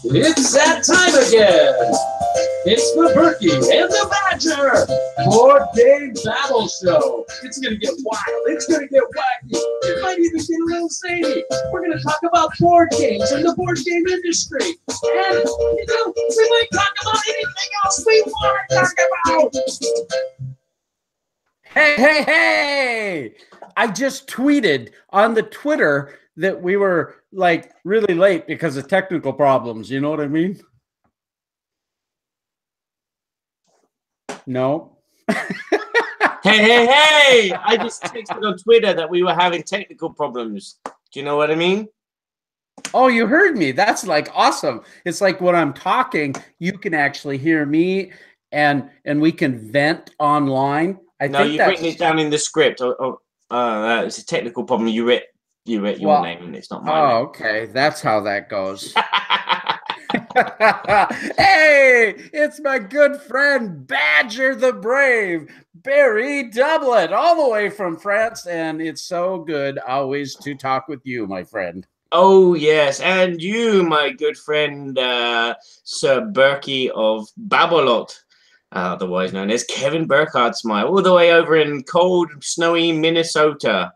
It's that time again. It's the Burky and the Badger Board Game Battle Show. It's going to get wild. It's going to get wacky. It might even get a little zany. We're going to talk about board games and the board game industry. And, you know, we might talk about anything else we want to talk about. Hey! I just tweeted on the Twitter that we were like really late because of technical problems. You know what I mean? No. Hey! I just texted on Twitter that we were having technical problems. Do you know what I mean? Oh, you heard me. That's like awesome. It's like when I'm talking, you can actually hear me and we can vent online. No, you've written it down in the script. It's a technical problem. You wrote your name and it's not mine. Oh, okay. That's how that goes. Hey, it's my good friend Badger the Brave, Barry Doublet, all the way from France, and it's so good always to talk with you, my friend. Oh, yes, and you, my good friend, Sir Burky of Babblot, otherwise known as Kevin Burkhardt Smile, all the way over in cold, snowy Minnesota.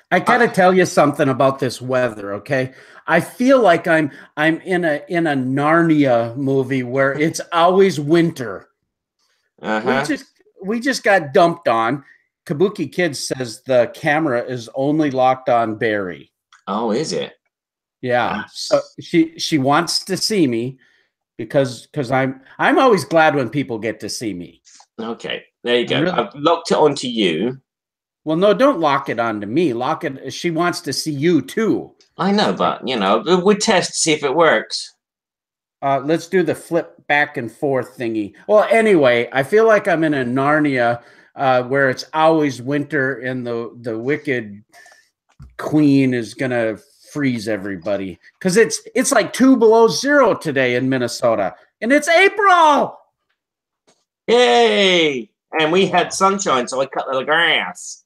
I gotta tell you something about this weather, okay? I feel like I'm in a Narnia movie where it's always winter. We just got dumped on. Kabuki Kid says the camera is only locked on Barry. Oh, is it? Yeah. So she wants to see me because I'm always glad when people get to see me. Okay, there you go. Really? I've locked it onto you. Well, no, don't lock it onto me. Lock it. She wants to see you too. I know, but you know, we'll test to see if it works. Let's do the flip back and forth thingy. Well, anyway, I feel like I'm in a Narnia where it's always winter and the wicked queen is gonna freeze everybody because it's like 2 below zero today in Minnesota, and it's April. Yay! And we had sunshine, so I cut the grass.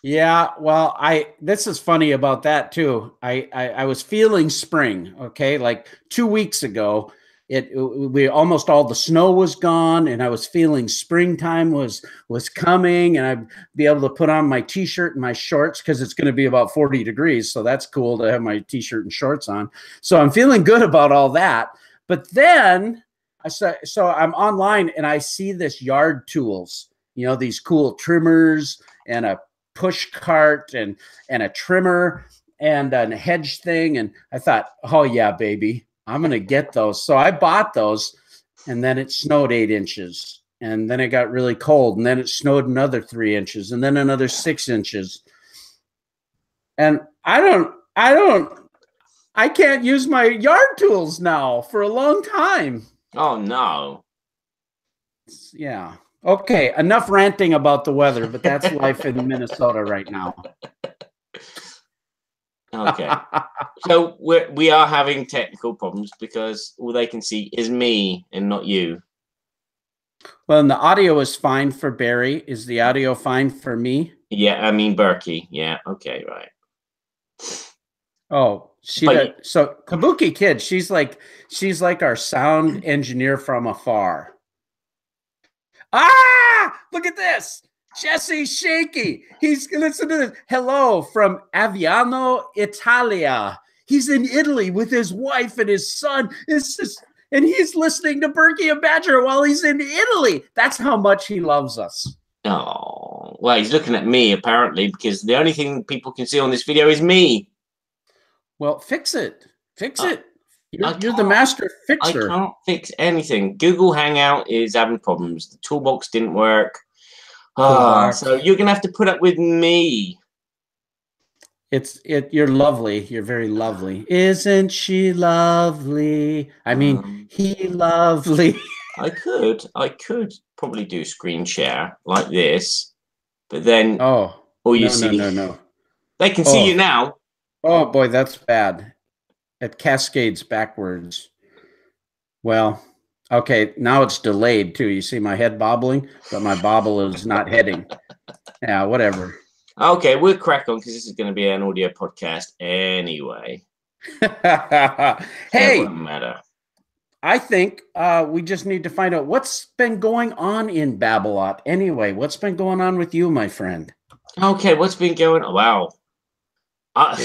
Yeah, well, this is funny about that too. I was feeling spring, okay? Like 2 weeks ago, we almost all the snow was gone, and I was feeling springtime was coming, and I'd be able to put on my t-shirt and my shorts because it's going to be about 40 degrees, so that's cool to have my t-shirt and shorts on. So I'm feeling good about all that. But then so I'm online and I see this yard tools, you know, these cool trimmers and a push cart and a trimmer and a hedge thing. And I thought, oh yeah, baby, I'm going to get those. So I bought those, and then it snowed 8 inches, and then it got really cold, and then it snowed another 3 inches, and then another 6 inches. And I can't use my yard tools now for a long time. Oh no. Yeah. Okay, enough ranting about the weather, but that's life in Minnesota right now. Okay. So we are having technical problems because all they can see is me and not you. Well, and the audio is fine for Barry. Is the audio fine for me? Yeah, I mean Burky. Yeah, okay, right. Oh, so Kabuki Kid, she's like our sound engineer from afar. Ah, look at this. Jesse Shaky. Listen to this. Hello from Aviano, Italia. He's in Italy with his wife and his son. And he's listening to Burky and Badger while he's in Italy. That's how much he loves us. Oh, well, he's looking at me apparently because the only thing people can see on this video is me. Well, fix it. Fix it. You're the master fixer. I can't fix anything. Google Hangout is having problems. The toolbox didn't work. So you're gonna have to put up with me. You're lovely. You're very lovely. Isn't she lovely? I mean, he lovely. I could probably do screen share like this, but then no, they can see you now. Oh boy, that's bad. It cascades backwards. Well, okay, now it's delayed too. You see my head bobbling, but my bobble is not heading. Yeah, whatever. Okay, we'll crack on because this is going to be an audio podcast anyway. Hey, it won't matter. I think we just need to find out what's been going on in Babblot. Anyway, what's been going on with you, my friend? Okay, what's been going on? Wow. I'm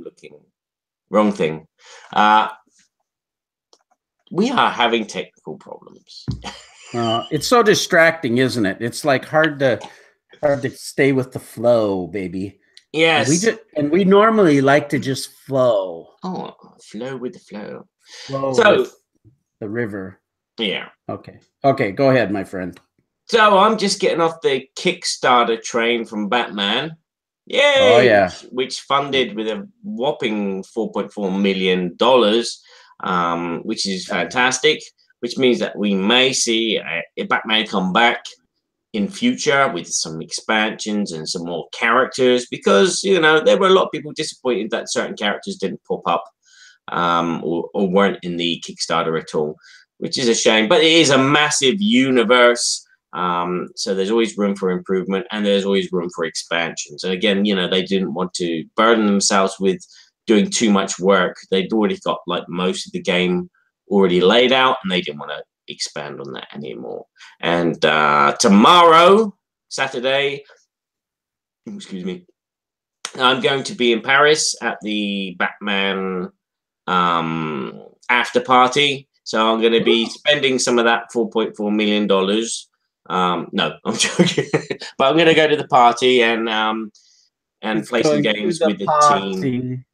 looking. Wrong thing. We are having technical problems. It's so distracting, isn't it? It's like hard to stay with the flow, baby. Yes. We normally like to just flow. Oh, flow with the flow. Flow so with the river. Yeah. Okay. Okay, go ahead, my friend. So I'm just getting off the Kickstarter train from Batman. Yay! Oh yeah. Which funded with a whopping $4.4 million, which is fantastic. Which means that we may see a Batman come back in future with some expansions and some more characters, because there were a lot of people disappointed that certain characters didn't pop up or weren't in the Kickstarter at all, which is a shame. But it is a massive universe, so there's always room for improvement and there's always room for expansions. And again, they didn't want to burden themselves with doing too much work. They'd already got like most of the game already laid out, and they didn't want to expand on that anymore. And tomorrow, Saturday, excuse me, I'm going to be in Paris at the Batman after party. So I'm going to be spending some of that $4.4 million. No, I'm joking. But I'm going to go to the party and play some games with the team.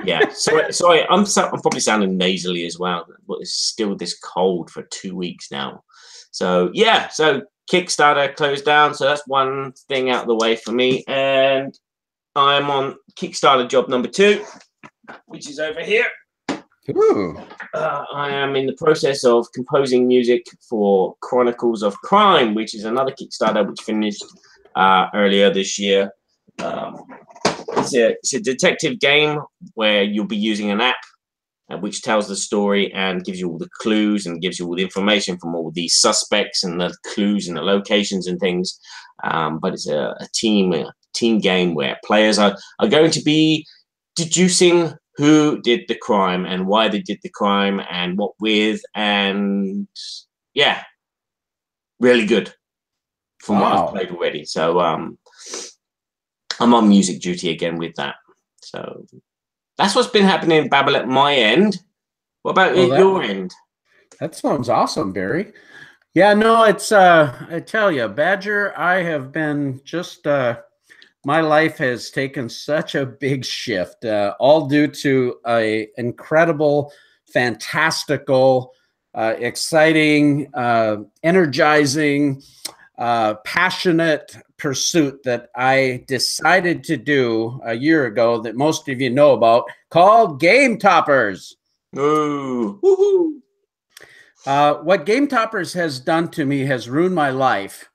Yeah, sorry. I'm probably sounding nasally as well, but it's still this cold for 2 weeks now. So yeah, so Kickstarter closed down, so that's one thing out of the way for me, and I'm on Kickstarter job number 2, which is over here. Ooh. I am in the process of composing music for Chronicles of Crime, which is another Kickstarter which finished earlier this year. It's a detective game where you'll be using an app which tells the story and gives you all the clues and gives you all the information from all the suspects and the clues and the locations and things. But it's a team game where players are going to be deducing who did the crime and why they did the crime and what with. And yeah, really good from what I've played already. So I'm on music duty again with that. So that's what's been happening in Babble at my end. What about your end? That sounds awesome, Barry. Yeah, no, it's I tell you, Badger, I have been just my life has taken such a big shift, all due to a incredible, fantastical, exciting, energizing, passionate pursuit that I decided to do a year ago that most of you know about, called Game Toppers. Ooh, woohoo. What Game Toppers has done to me has ruined my life.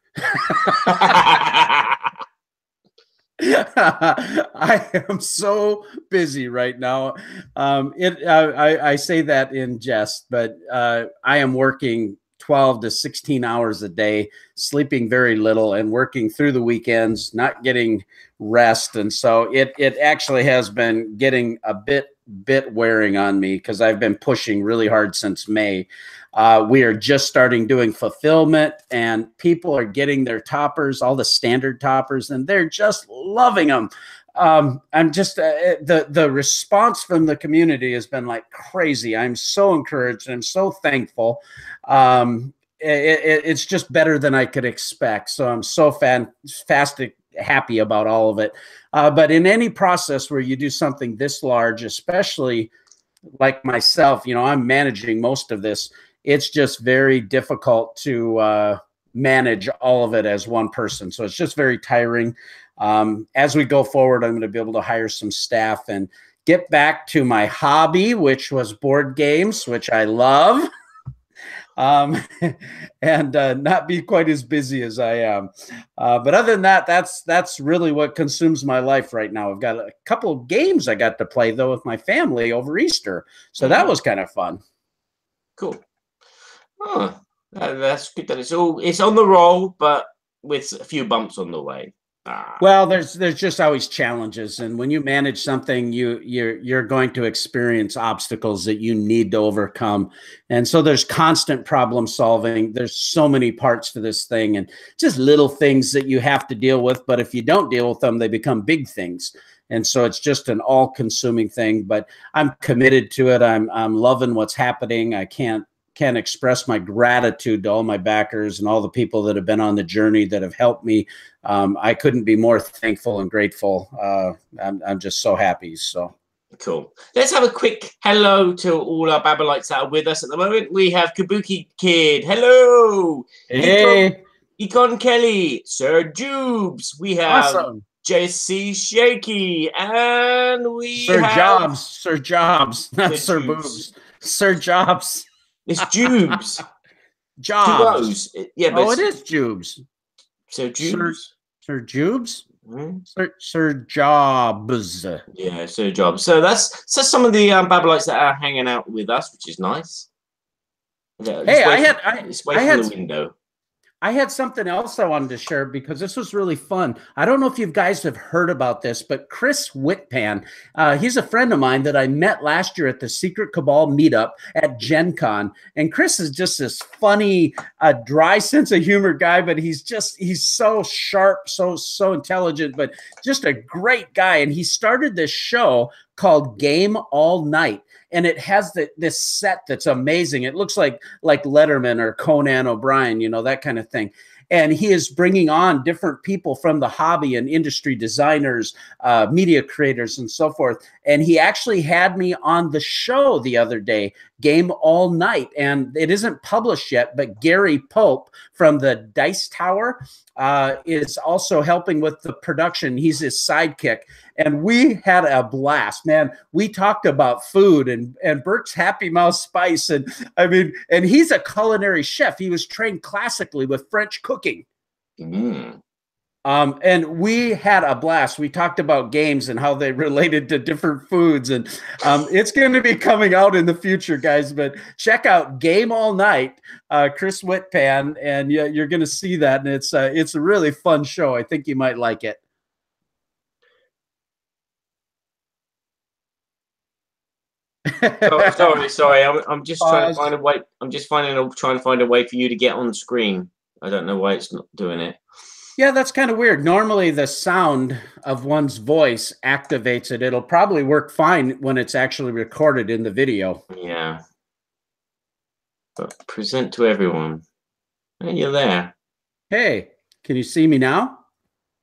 I am so busy right now. I say that in jest, but I am working 12 to 16 hours a day, sleeping very little and working through the weekends, not getting rest. And so it actually has been getting a bit wearing on me because I've been pushing really hard since May. We are just starting doing fulfillment, and people are getting their toppers, all the standard toppers, and they're just loving them. I'm just the response from the community has been like crazy. I'm so encouraged and I'm so thankful. It's just better than I could expect. So I'm so fantastic, happy about all of it. But in any process where you do something this large, especially like myself, I'm managing most of this. It's just very difficult to manage all of it as one person. So it's just very tiring. As we go forward, I'm going to be able to hire some staff and get back to my hobby, which was board games, which I love, and not be quite as busy as I am. But other than that, that's really what consumes my life right now. I've got a couple of games I got to play, though, with my family over Easter. So that was kind of fun. Cool. Oh, That's good that it's on the roll, but with a few bumps on the way. Well, there's just always challenges, and when you manage something, you're going to experience obstacles that you need to overcome, and so there's constant problem solving. There's so many parts to this thing, and just little things that you have to deal with. But if you don't deal with them, they become big things, and so it's just an all-consuming thing. But I'm committed to it. I'm loving what's happening. I can't express my gratitude to all my backers and all the people that have been on the journey that have helped me. I couldn't be more thankful and grateful. I'm just so happy. So cool. Let's have a quick hello to all our Babbleites that are with us at the moment. We have Kabuki Kid. Hello. Hey. Econ Kelly. Sir Jubes. We have awesome. JC Shaky. And we Sir have Jobs. Sir Jobs. Not Sir Jubes. Boobs. Sir Jobs. It's Jubes. Jobs. Yeah, but it is Jubes. So Jubes. Sir Jubes? Mm-hmm. Sir Jobs. Yeah, Sir Jobs. So that's some of the Babbleites that are hanging out with us, which is nice. Hey, I had the window. I had something else I wanted to share because this was really fun. I don't know if you guys have heard about this, but Chris Whitpan, he's a friend of mine that I met last year at the Secret Cabal meetup at Gen Con. And Chris is just this funny, dry sense of humor guy, but he's so sharp, so intelligent, but just a great guy. And he started this show called Game All Night. And it has this set that's amazing. It looks like Letterman or Conan O'Brien, you know, that kind of thing. And he is bringing on different people from the hobby and industry, designers, media creators, and so forth. And he actually had me on the show the other day, Game All Night. And it isn't published yet, but Gary Pope from the Dice Tower is also helping with the production. He's his sidekick. And we had a blast, man. We talked about food and Burke's Happy Mouse Spice. And I mean, and he's a culinary chef. He was trained classically with French cooking. Mm. And we had a blast. We talked about games and how they related to different foods. And it's going to be coming out in the future, guys. But check out Game All Night, Chris Whitpan, and you're going to see that. And it's a really fun show. I think you might like it. Sorry. I'm just trying to find a way. I'm just trying to find a way for you to get on screen. I don't know why it's not doing it. Yeah, that's kind of weird. Normally, the sound of one's voice activates it. It'll probably work fine when it's actually recorded in the video. Yeah. But present to everyone. And you're there. Hey, can you see me now?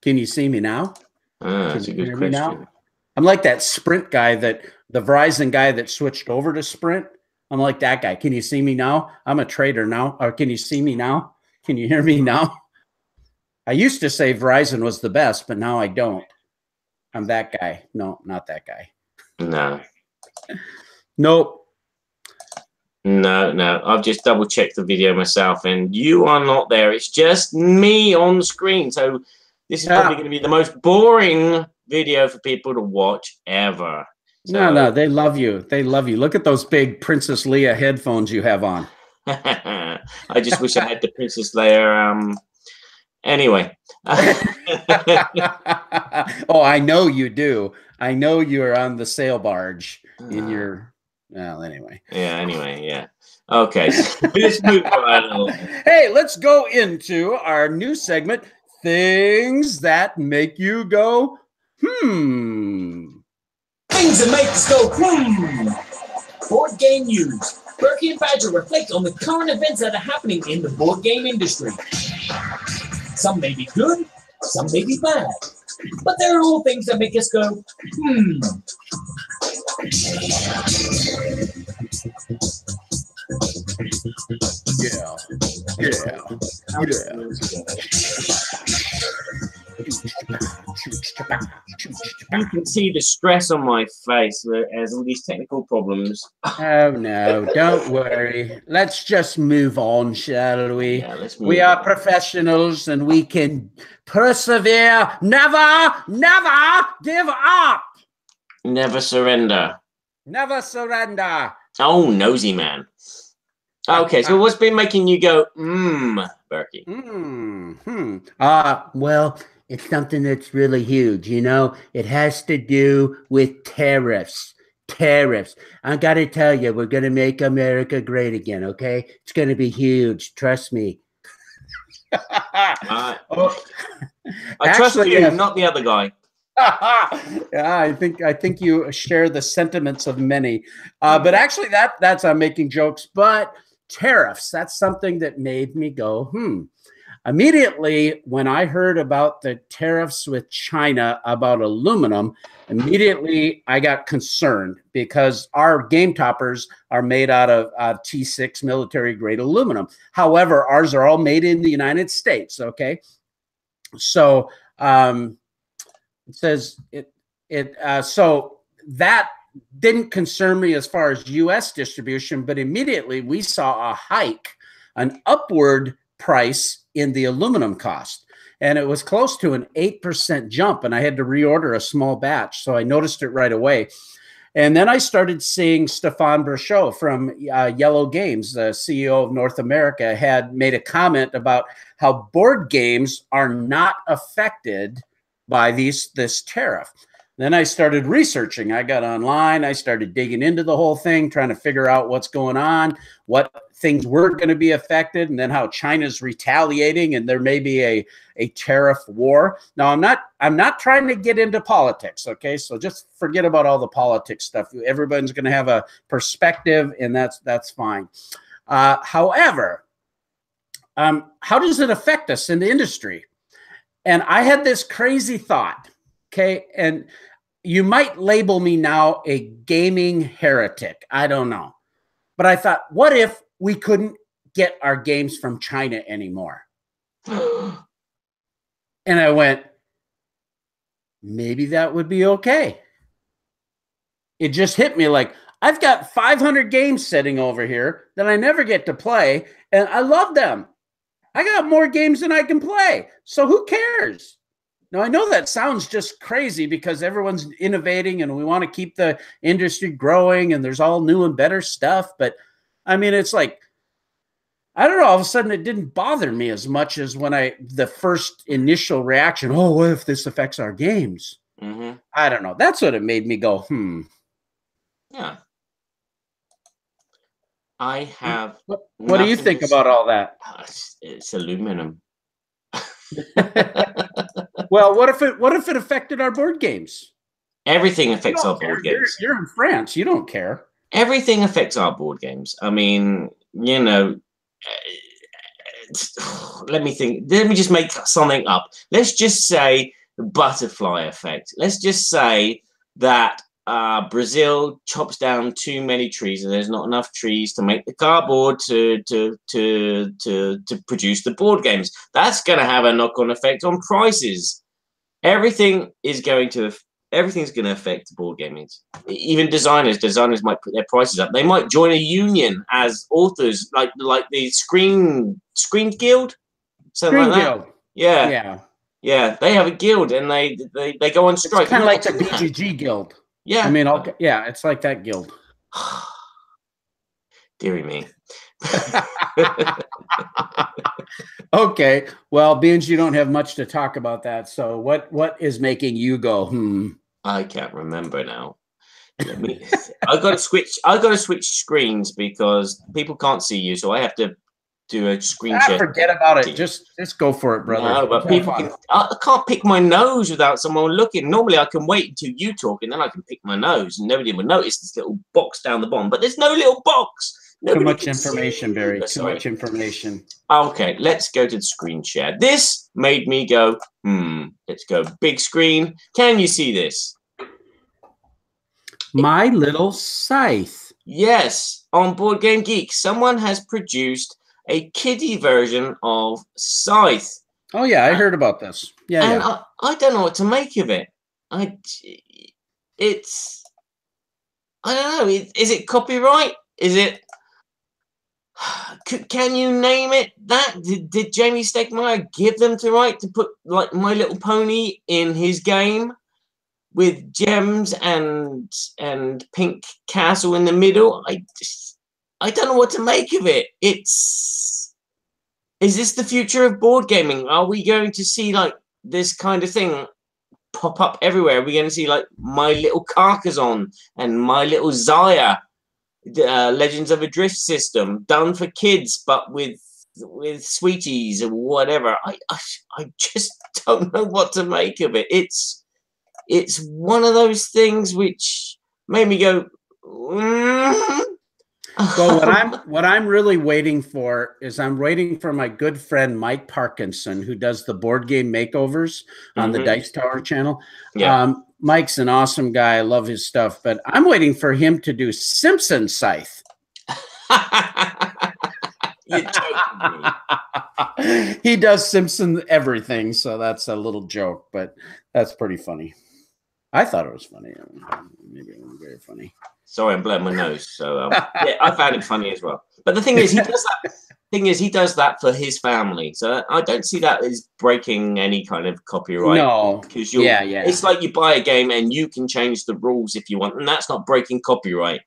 Can you see me now? That's a good question. I'm like that Sprint guy, the Verizon guy that switched over to Sprint. I'm like that guy. Can you see me now? I'm a trader now. Or can you see me now? Can you hear me now? I used to say Verizon was the best, but now I don't. I'm that guy. No, not that guy. No. Nope. No. I've just double checked the video myself and you are not there. It's just me on the screen. So this is probably going to be the most boring video for people to watch ever. So, no, they love you. They love you. Look at those big Princess Leia headphones you have on. I just wish I had the Princess Leia. Anyway. Oh, I know you do. I know you're on the sail barge in your. Well, anyway. Yeah. Okay. Let's move on. Hey, let's go into our new segment, Things That Make You Go, Things that make us go, Board game news. Burky and Badger reflect on the current events that are happening in the board game industry. Some may be good, some may be bad, but they're all things that make us go, You can see the stress on my face as all these technical problems. Oh, no, don't worry. Let's just move on, shall we? Yeah, let's move we on. are professionals and we can persevere. Never give up. Never surrender. Never surrender. Oh, nosy man. Okay, so what's been making you go, Berkey? Well, it's something that's really huge, you know? It has to do with tariffs. Tariffs. I got to tell you, we're going to make America great again, okay? It's going to be huge. Trust me. I trust you, not the other guy. Yeah, I think you share the sentiments of many. But actually, that's I'm making jokes. But tariffs, that's something that made me go, Immediately, when I heard about the tariffs with China about aluminum, immediately I got concerned because our game toppers are made out of T6 military grade aluminum. However, ours are all made in the United States. Okay. So it says so that didn't concern me as far as US distribution, but immediately we saw a hike, an upward price in the aluminum cost. And it was close to an 8% jump. And I had to reorder a small batch. So I noticed it right away. And then I started seeing Stefan Berchot from Yellow Games, the CEO of North America, had made a comment about how board games are not affected by this tariff. Then I started researching. I got online. I started digging into the whole thing, trying to figure out what's going on, what things were going to be affected, and then how China's retaliating, and there may be a tariff war. Now, I'm not trying to get into politics, okay? So just forget about all the politics stuff. Everybody's going to have a perspective, and that's fine. However, how does it affect us in the industry? And I had this crazy thought. Okay, and you might label me now a gaming heretic. I don't know. But I thought, what if we couldn't get our games from China anymore? And I went, maybe that would be okay. It just hit me like, I've got 500 games sitting over here that I never get to play, and I love them. I got more games than I can play. So who cares? Now, I know that sounds just crazy because everyone's innovating and we want to keep the industry growing and there's all new and better stuff. But I mean, it's like, I don't know, all of a sudden it didn't bother me as much as when the first initial reaction, oh, what if this affects our games? Mm-hmm. I don't know. That's what it made me go, Yeah. I have. What do you think about all that? It's aluminum. Well, what if it affected our board games? Everything affects our board games. You're in France. You don't care. Everything affects our board games. I mean, you know, let me think. Let me just make something up. Let's just say the butterfly effect. Let's just say that Brazil chops down too many trees and there's not enough trees to make the cardboard to produce the board games. That's going to have a knock-on effect on prices. Everything's going to affect board gaming. Even designers might put their prices up. They might join a union as authors, like the Screen Guild, something like that. Yeah. They have a guild and they go on strike. It's kind of like the BGG Guild. Yeah. I mean, it's like that guild. Deary me. Okay. Well, beans, you don't have much to talk about that. So what is making you go, I can't remember now. I got to switch screens because people can't see you, so I have to do a screen share. Forget about it. Just go for it, brother. No, but I can't pick my nose without someone looking. Normally, I can wait until you talk, and then I can pick my nose, and nobody would notice this little box down the bottom. But there's no little box. Too much information, Barry. Too much information. Okay, let's go to the screen share. This made me go, let's go big screen. Can you see this? My Little Scythe. Yes, on Board Game Geek, someone has produced a kiddie version of Scythe. Oh, yeah, I heard about this. Yeah, and I don't know what to make of it. I don't know. Is it copyright? Is it... Can you name it that? Did Jamie Stegmaier give them the right to put like My Little Pony in his game with gems and pink castle in the middle? I don't know what to make of it. Is this the future of board gaming? Are we going to see like this kind of thing pop up everywhere? Are we going to see like My Little Carcassonne and My Little Zaya, Legends of a Drift system done for kids, but with sweeties or whatever? I just don't know what to make of it. It's one of those things which made me go. Well, what I'm really waiting for is I'm waiting for my good friend Mike Parkinson, who does the board game makeovers on the Dice Tower channel. Yeah. Mike's an awesome guy. I love his stuff, but I'm waiting for him to do Simpson Scythe. You're joking me. He does Simpson everything, so that's a little joke, but that's pretty funny. I thought it was funny. Maybe it wasn't very funny. Sorry, I'm blowing my nose. So yeah, I found it funny as well. But the thing is, he does that. He does that for his family. So I don't see that as breaking any kind of copyright. No, because yeah. It's like you buy a game and you can change the rules if you want, and that's not breaking copyright.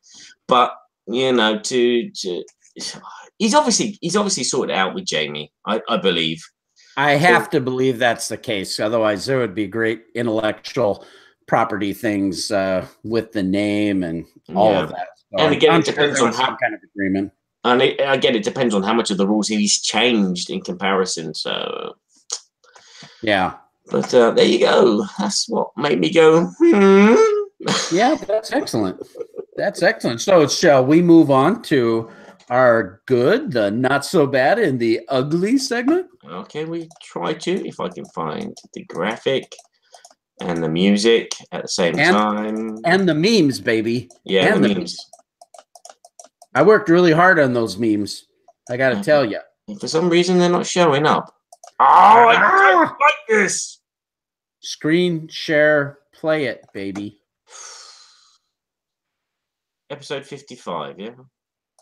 But you know, he's obviously sorted it out with Jamie. I believe. I have to believe that's the case. Otherwise, there would be great intellectual property things with the name and all of that. So and again, it depends on how kind of agreement. And again, it depends on how much of the rules he's changed in comparison. So, yeah. But there you go. That's what made me go. Yeah, that's excellent. That's excellent. So, shall we move on to our good, the not so bad, and the ugly segment? Okay, we try to, if I can find the graphic and the music at the same time. And the memes, baby. Yeah, and the memes. I worked really hard on those memes. I got to tell you. For some reason, they're not showing up. Oh, I don't like this. Screen share, play it, baby. Episode 55, yeah?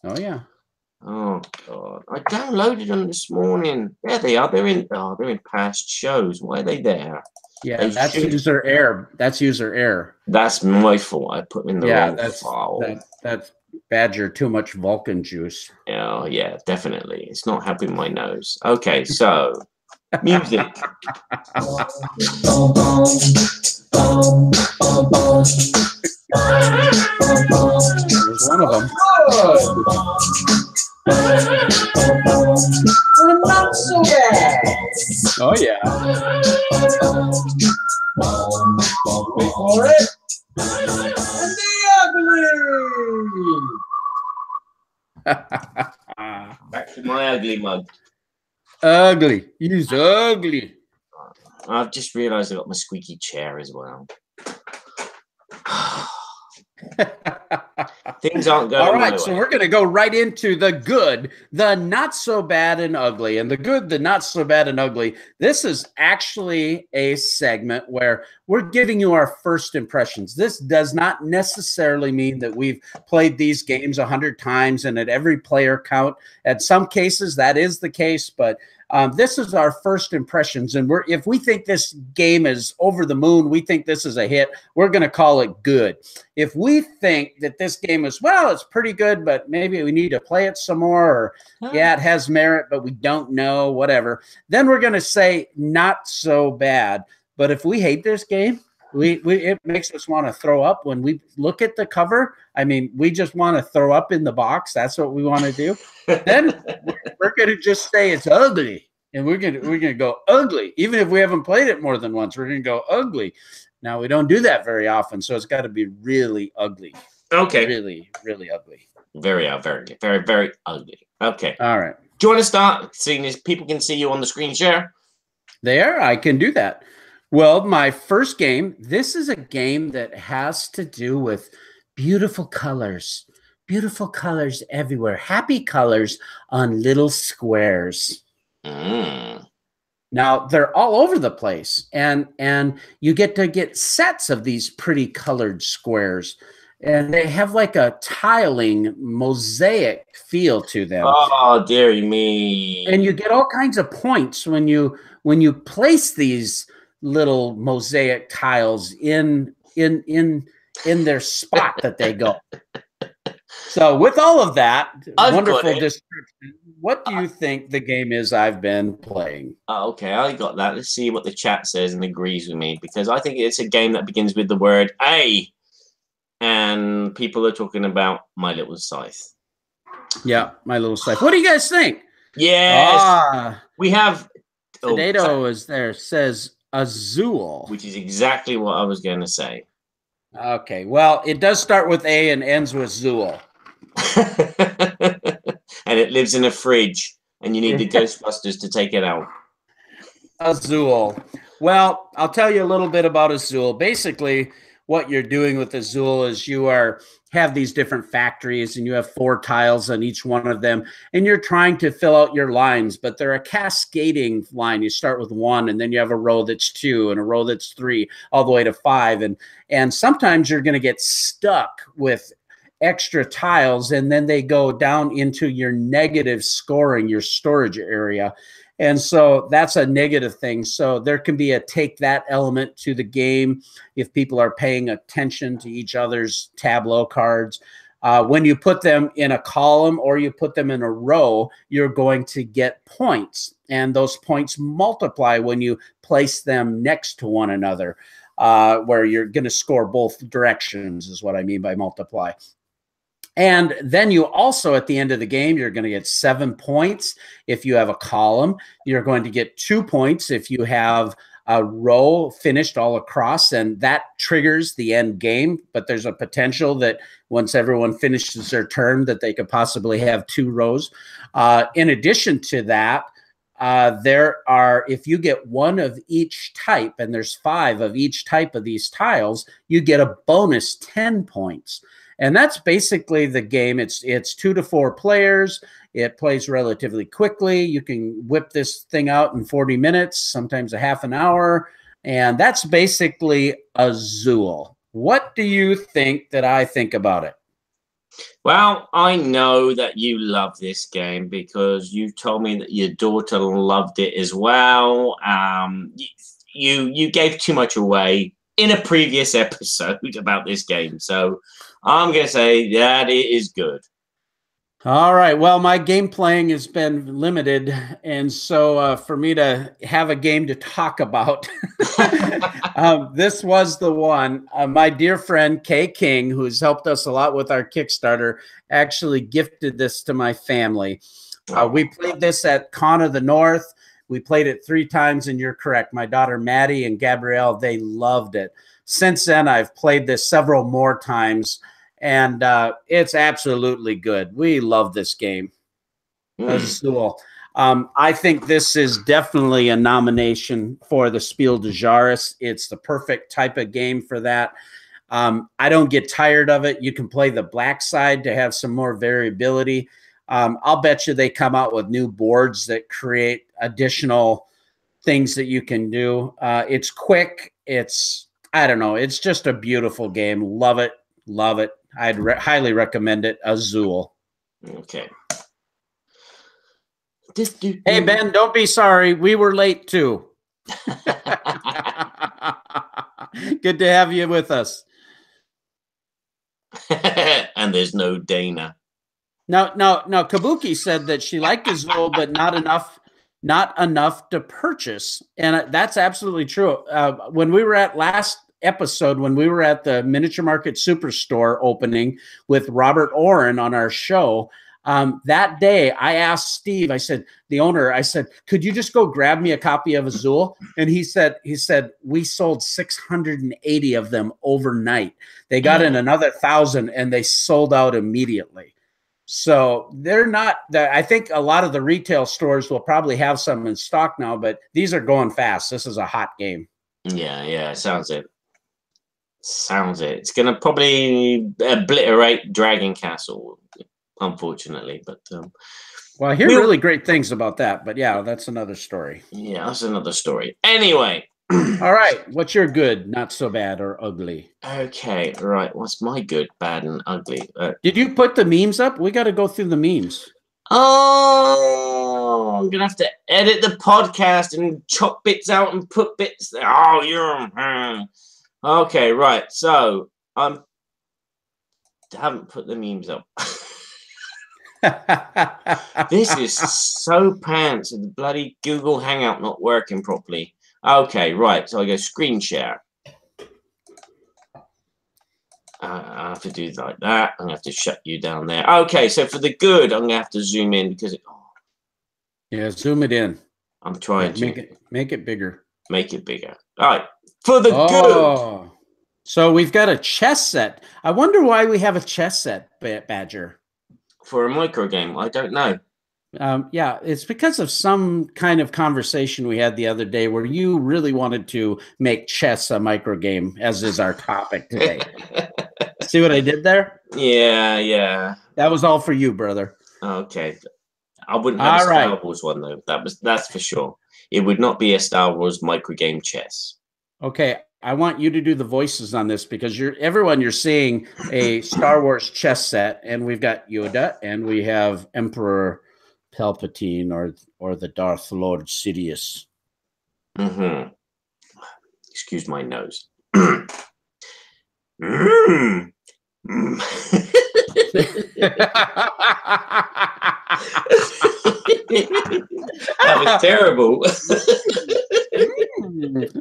Oh, yeah. Oh, God. I downloaded them this morning. There they are. They're in past shows. Why are they there? Yeah, that's user error. That's user error. That's my fault. I put them in the wrong file. That's Badger too much Vulcan juice. Oh, yeah, definitely. It's not helping my nose. Okay, so music. There's one of them. Not so bad. Oh, yeah. Wait for it. And the ugly. Back to my ugly mug. Ugly. He's ugly. I've just realized I got my squeaky chair as well. Things aren't going all right, my so way. we're going to go right into the good, the not so bad and ugly. And the good, the not so bad and ugly. This is actually a segment where we're giving you our first impressions. This does not necessarily mean that we've played these games 100 times and at every player count. At some cases, that is the case, but this is our first impressions, and if we think this game is over the moon, we think this is a hit, we're going to call it good. If we think that this game is, well, it's pretty good, but maybe we need to play it some more, or yeah, it has merit, but we don't know, whatever, then we're going to say not so bad. But if we hate this game, it makes us want to throw up when we look at the cover. I mean, we just want to throw up in the box. That's what we want to do. Then we're going to just say it's ugly, and we're going to go ugly. Even if we haven't played it more than once, we're going to go ugly. Now, we don't do that very often, so it's got to be really ugly. Okay. Really, really ugly. Very, very ugly. Okay. All right. Do you want to start, seeing as people can see you on the screen share? There, I can do that. Well, my first game, this is a game that has to do with beautiful colors everywhere. Happy colors on little squares. Now, they're all over the place, and you get to get sets of these pretty colored squares, and they have like a tiling mosaic feel to them. Oh, dearie me. And you get all kinds of points when you place these little mosaic tiles in their spot that they go. So with all of that I've wonderful got it. description, what do you think the game is I've been playing? Okay, I got that. Let's see what the chat says and agrees with me, because I think it's a game that begins with the word A, and people are talking about My Little Scythe. Yeah, My Little Scythe. What do you guys think? Yes, we have. Tomato is there, says Azul. Which is exactly what I was going to say. Okay, well, it does start with A and ends with Zool. And it lives in a fridge, and you need the Ghostbusters to take it out. Azul. Well, I'll tell you a little bit about Azul. Basically, what you're doing with Azul is you have these different factories, and you have 4 tiles on each one of them, and you're trying to fill out your lines, but they're a cascading line. You start with 1, and then you have a row that's 2, and a row that's 3, all the way to 5, and sometimes you're going to get stuck with extra tiles, and then they go down into your negative scoring, your storage area. And so that's a negative thing. So there can be a take that element to the game if people are paying attention to each other's tableau cards. When you put them in a column or you put them in a row, you're going to get points. And those points multiply when you place them next to one another, where you're going to score both directions is what I mean by multiply. And then you also, at the end of the game, you're going to get 7 points if you have a column. You're going to get 2 points if you have a row finished all across, and that triggers the end game. But there's a potential that once everyone finishes their turn that they could possibly have 2 rows. In addition to that, if you get 1 of each type, and there's 5 of each type of these tiles, you get a bonus 10 points. And that's basically the game. It's 2 to 4 players. It plays relatively quickly. You can whip this thing out in 40 minutes, sometimes a half an hour. And that's basically Azul. What do you think that I think about it? Well, I know that you love this game because you told me that your daughter loved it as well. You gave too much away in a previous episode about this game. So I'm going to say that it is good. All right. Well, my game playing has been limited. And so for me to have a game to talk about, this was the one. My dear friend, Kay King, who's helped us a lot with our Kickstarter, actually gifted this to my family. We played this at Con of the North. We played it 3 times, and you're correct. My daughter, Maddie and Gabrielle, they loved it. Since then, I've played this several more times, and it's absolutely good. We love this game. Azul. I think this is definitely a nomination for the Spiel des Jahres. It's the perfect type of game for that. I don't get tired of it. You can play the black side to have some more variability. I'll bet you they come out with new boards that create additional things that you can do. It's quick. I don't know. It's just a beautiful game. Love it. Love it. I'd highly recommend it. Azul. Okay. Hey, Ben, don't be sorry. We were late, too. Good to have you with us. And there's no Dana. No. Kabuki said that she liked Azul, but not enough to purchase. And that's absolutely true. When we were at last episode, when we were at the Miniature Market Superstore opening with Robert Oren on our show, that day I asked Steve, I said, the owner, I said, could you just go grab me a copy of Azul? And he said, we sold 680 of them overnight. They got in another 1,000 and they sold out immediately. So they're not, I think a lot of the retail stores will probably have some in stock now, but these are going fast. This is a hot game. Yeah, sounds it. It's going to probably obliterate Dragon Castle, unfortunately. But well, I hear really great things about that. But yeah, that's another story. Yeah, that's another story. Anyway. All right. What's your good, not so bad, or ugly? Okay, right. What's my good, bad, and ugly? Did you put the memes up? We got to go through the memes. Oh, I'm going to have to edit the podcast and chop bits out and put bits there. Oh, you're... Okay, right. So, haven't put the memes up. This is so pants. The bloody Google Hangout not working properly. Okay, right. So I go screen share. I have to do like that. I'm gonna have to shut you down there. Okay, so for the good, I'm gonna have to zoom in because yeah, zoom it in. I'm trying to make it bigger. Make it bigger. All right, for the good. So we've got a chess set. I wonder why we have a chess set, Badger. For a micro game, I don't know. Yeah, it's because of some kind of conversation we had the other day where you really wanted to make chess a micro game, as is our topic today. See what I did there? Yeah. That was all for you, brother. Okay. I wouldn't have a Star Wars one though. That's for sure. It would not be a Star Wars micro game chess. Okay, I want you to do the voices on this because you're seeing a Star Wars chess set, and we've got Yoda, and we have Emperor Palpatine or the Darth Lord Sidious. Mm-hmm. Excuse my nose. That was terrible.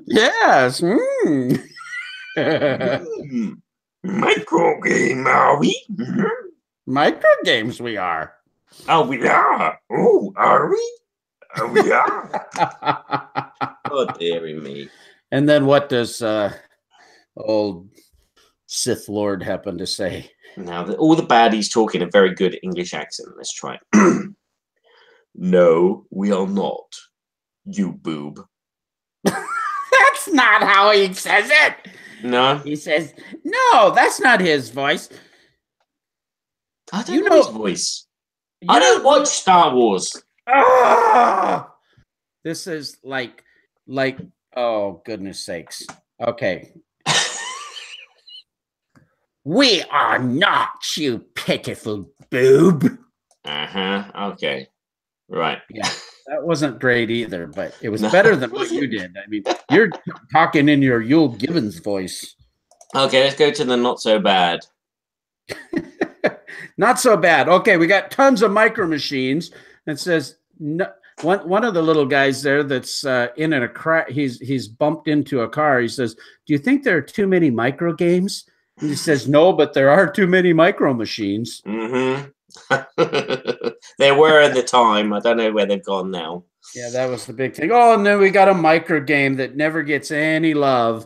Yes. Micro game, are we? Micro games we are. Oh, we are. Oh, are we? Oh, we are. Oh, dearie me. And then what does old Sith Lord happen to say? Now, all the baddies talk in a very good English accent. Let's try it. No, we are not. You boob. That's not how he says it. No. He says, no, that's not his voice. I don't know his voice. I don't watch Star Wars. This is like, oh, goodness sakes. Okay. We are not, you pitiful boob. Uh-huh. Okay. Right. Yeah. That wasn't great either, but it was better than what you did. I mean, you're talking in your Yul Gibbons voice. Okay, let's go to the not so bad. Not so bad. Okay, we got tons of micro machines. It says no, one of the little guys there that's in a crash. He's bumped into a car. He says, "Do you think there are too many micro games?" And he says, "No, but there are too many micro machines." Mm-hmm. There were at the time. I don't know where they've gone now. Yeah, that was the big thing. Oh, and then we got a micro game that never gets any love,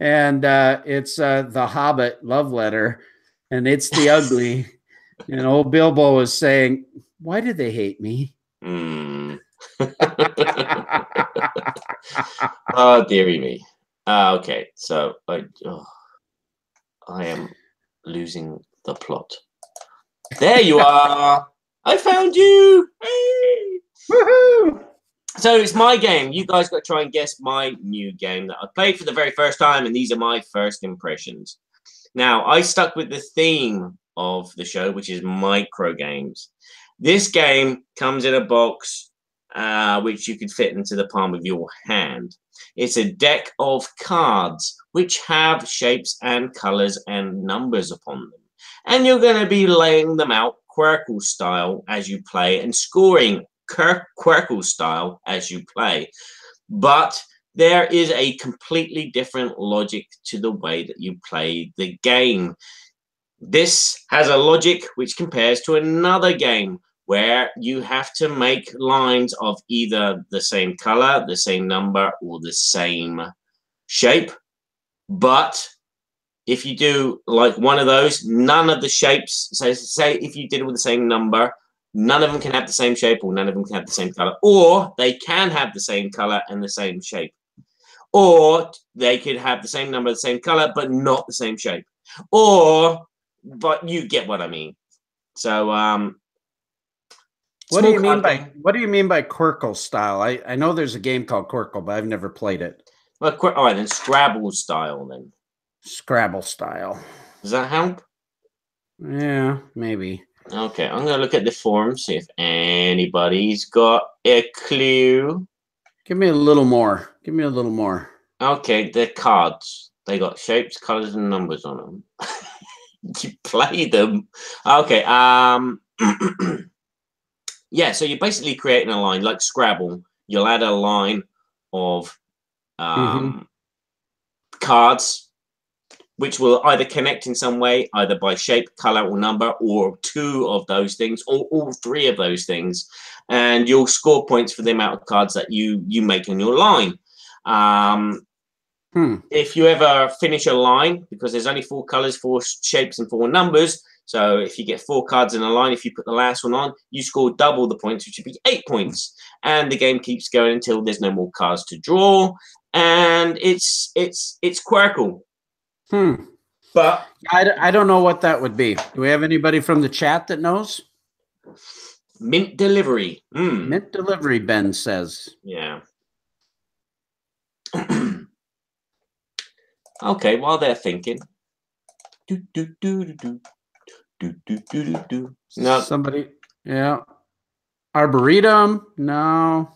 and it's the Hobbit love letter, and it's the ugly. And old Bilbo was saying, "Why do they hate me?" Mm. Oh, dearie me. Okay, so I am losing the plot. There you are. I found you. Hey. Woohoo! So it's my game. You guys got to try and guess my new game that I played for the very first time, and these are my first impressions. Now, I stuck with the theme of the show, which is micro games. This game comes in a box which you could fit into the palm of your hand. It's a deck of cards which have shapes and colors and numbers upon them. And you're going to be laying them out Quirkle style as you play and scoring Quirkle style as you play. But there is a completely different logic to the way that you play the game. This has a logic which compares to another game where you have to make lines of either the same color, the same number, or the same shape. But if you do like one of those, none of the shapes, so say if you did it with the same number, none of them can have the same shape, or none of them can have the same color, or they can have the same color and the same shape. Or they could have the same number, the same color, but not the same shape. But you get what I mean. So, what do you mean by Quirkle style? I know there's a game called Quirkle, but I've never played it. Well, all right, then Scrabble style then. Scrabble style. Does that help? Yeah, maybe. Okay, I'm gonna look at the forum, see if anybody's got a clue. Give me a little more. Give me a little more. Okay, the cards. They got shapes, colors, and numbers on them. You play them. Okay. Yeah, so you're basically creating a line like Scrabble. You'll add a line of cards, which will either connect in some way, either by shape, color, or number, or two of those things, or all three of those things. And you'll score points for the amount of cards that you make in your line. If you ever finish a line, because there's only 4 colors, 4 shapes, and 4 numbers, so if you get 4 cards in a line, if you put the last one on, you score double the points, which would be 8 points. And the game keeps going until there's no more cards to draw. And it's Quirkle. But I don't know what that would be. Do we have anybody from the chat that knows? Mint delivery. Mint delivery, Ben says. Yeah. Okay, while they're thinking. No. Somebody, yeah. Arboretum, no.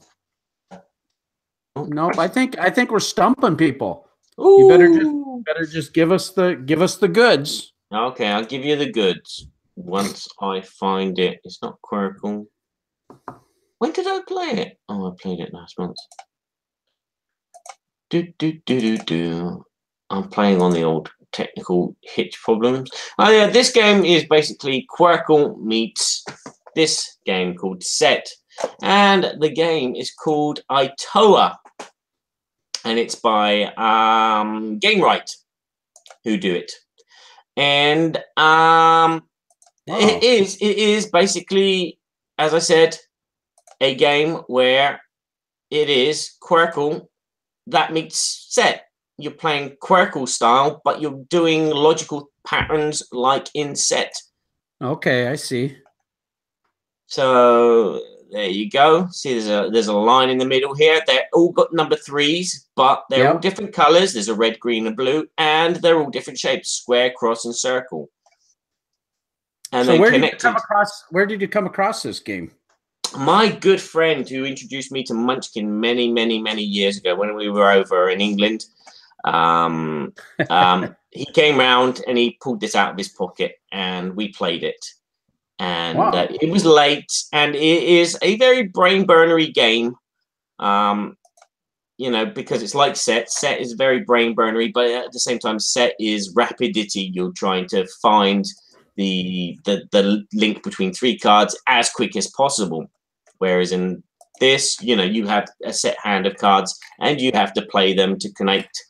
Nope. I think we're stumping people. Ooh. You better just give us the goods. Okay, I'll give you the goods once I find it. It's not Quirkle. When did I play it? Oh, I played it last month. I'm playing on the old technical hitch problems. Oh yeah, this game is basically Quirkle meets this game called Set, and the game is called Itoa, and it's by Gamewright who do it, and it is basically, as I said, a game where it is Quirkle that meets Set. You're playing Quirkle style, but you're doing logical patterns like in Set. Okay, I see. So there you go. See, there's a line in the middle here. They're all got number 3s, but they're all different colors. There's a red, green, and blue, and they're all different shapes: square, cross, and circle. And so they're where connected. Did you come across this game? My good friend who introduced me to Munchkin many, many, many years ago when we were over in England. He came round and he pulled this out of his pocket and we played it, and it was late, and it is a very brain burnery game, you know, because it's like Set is very brain burnery, but at the same time Set is rapidity. You're trying to find the link between 3 cards as quick as possible, whereas in this, you know, you have a set hand of cards and you have to play them to connect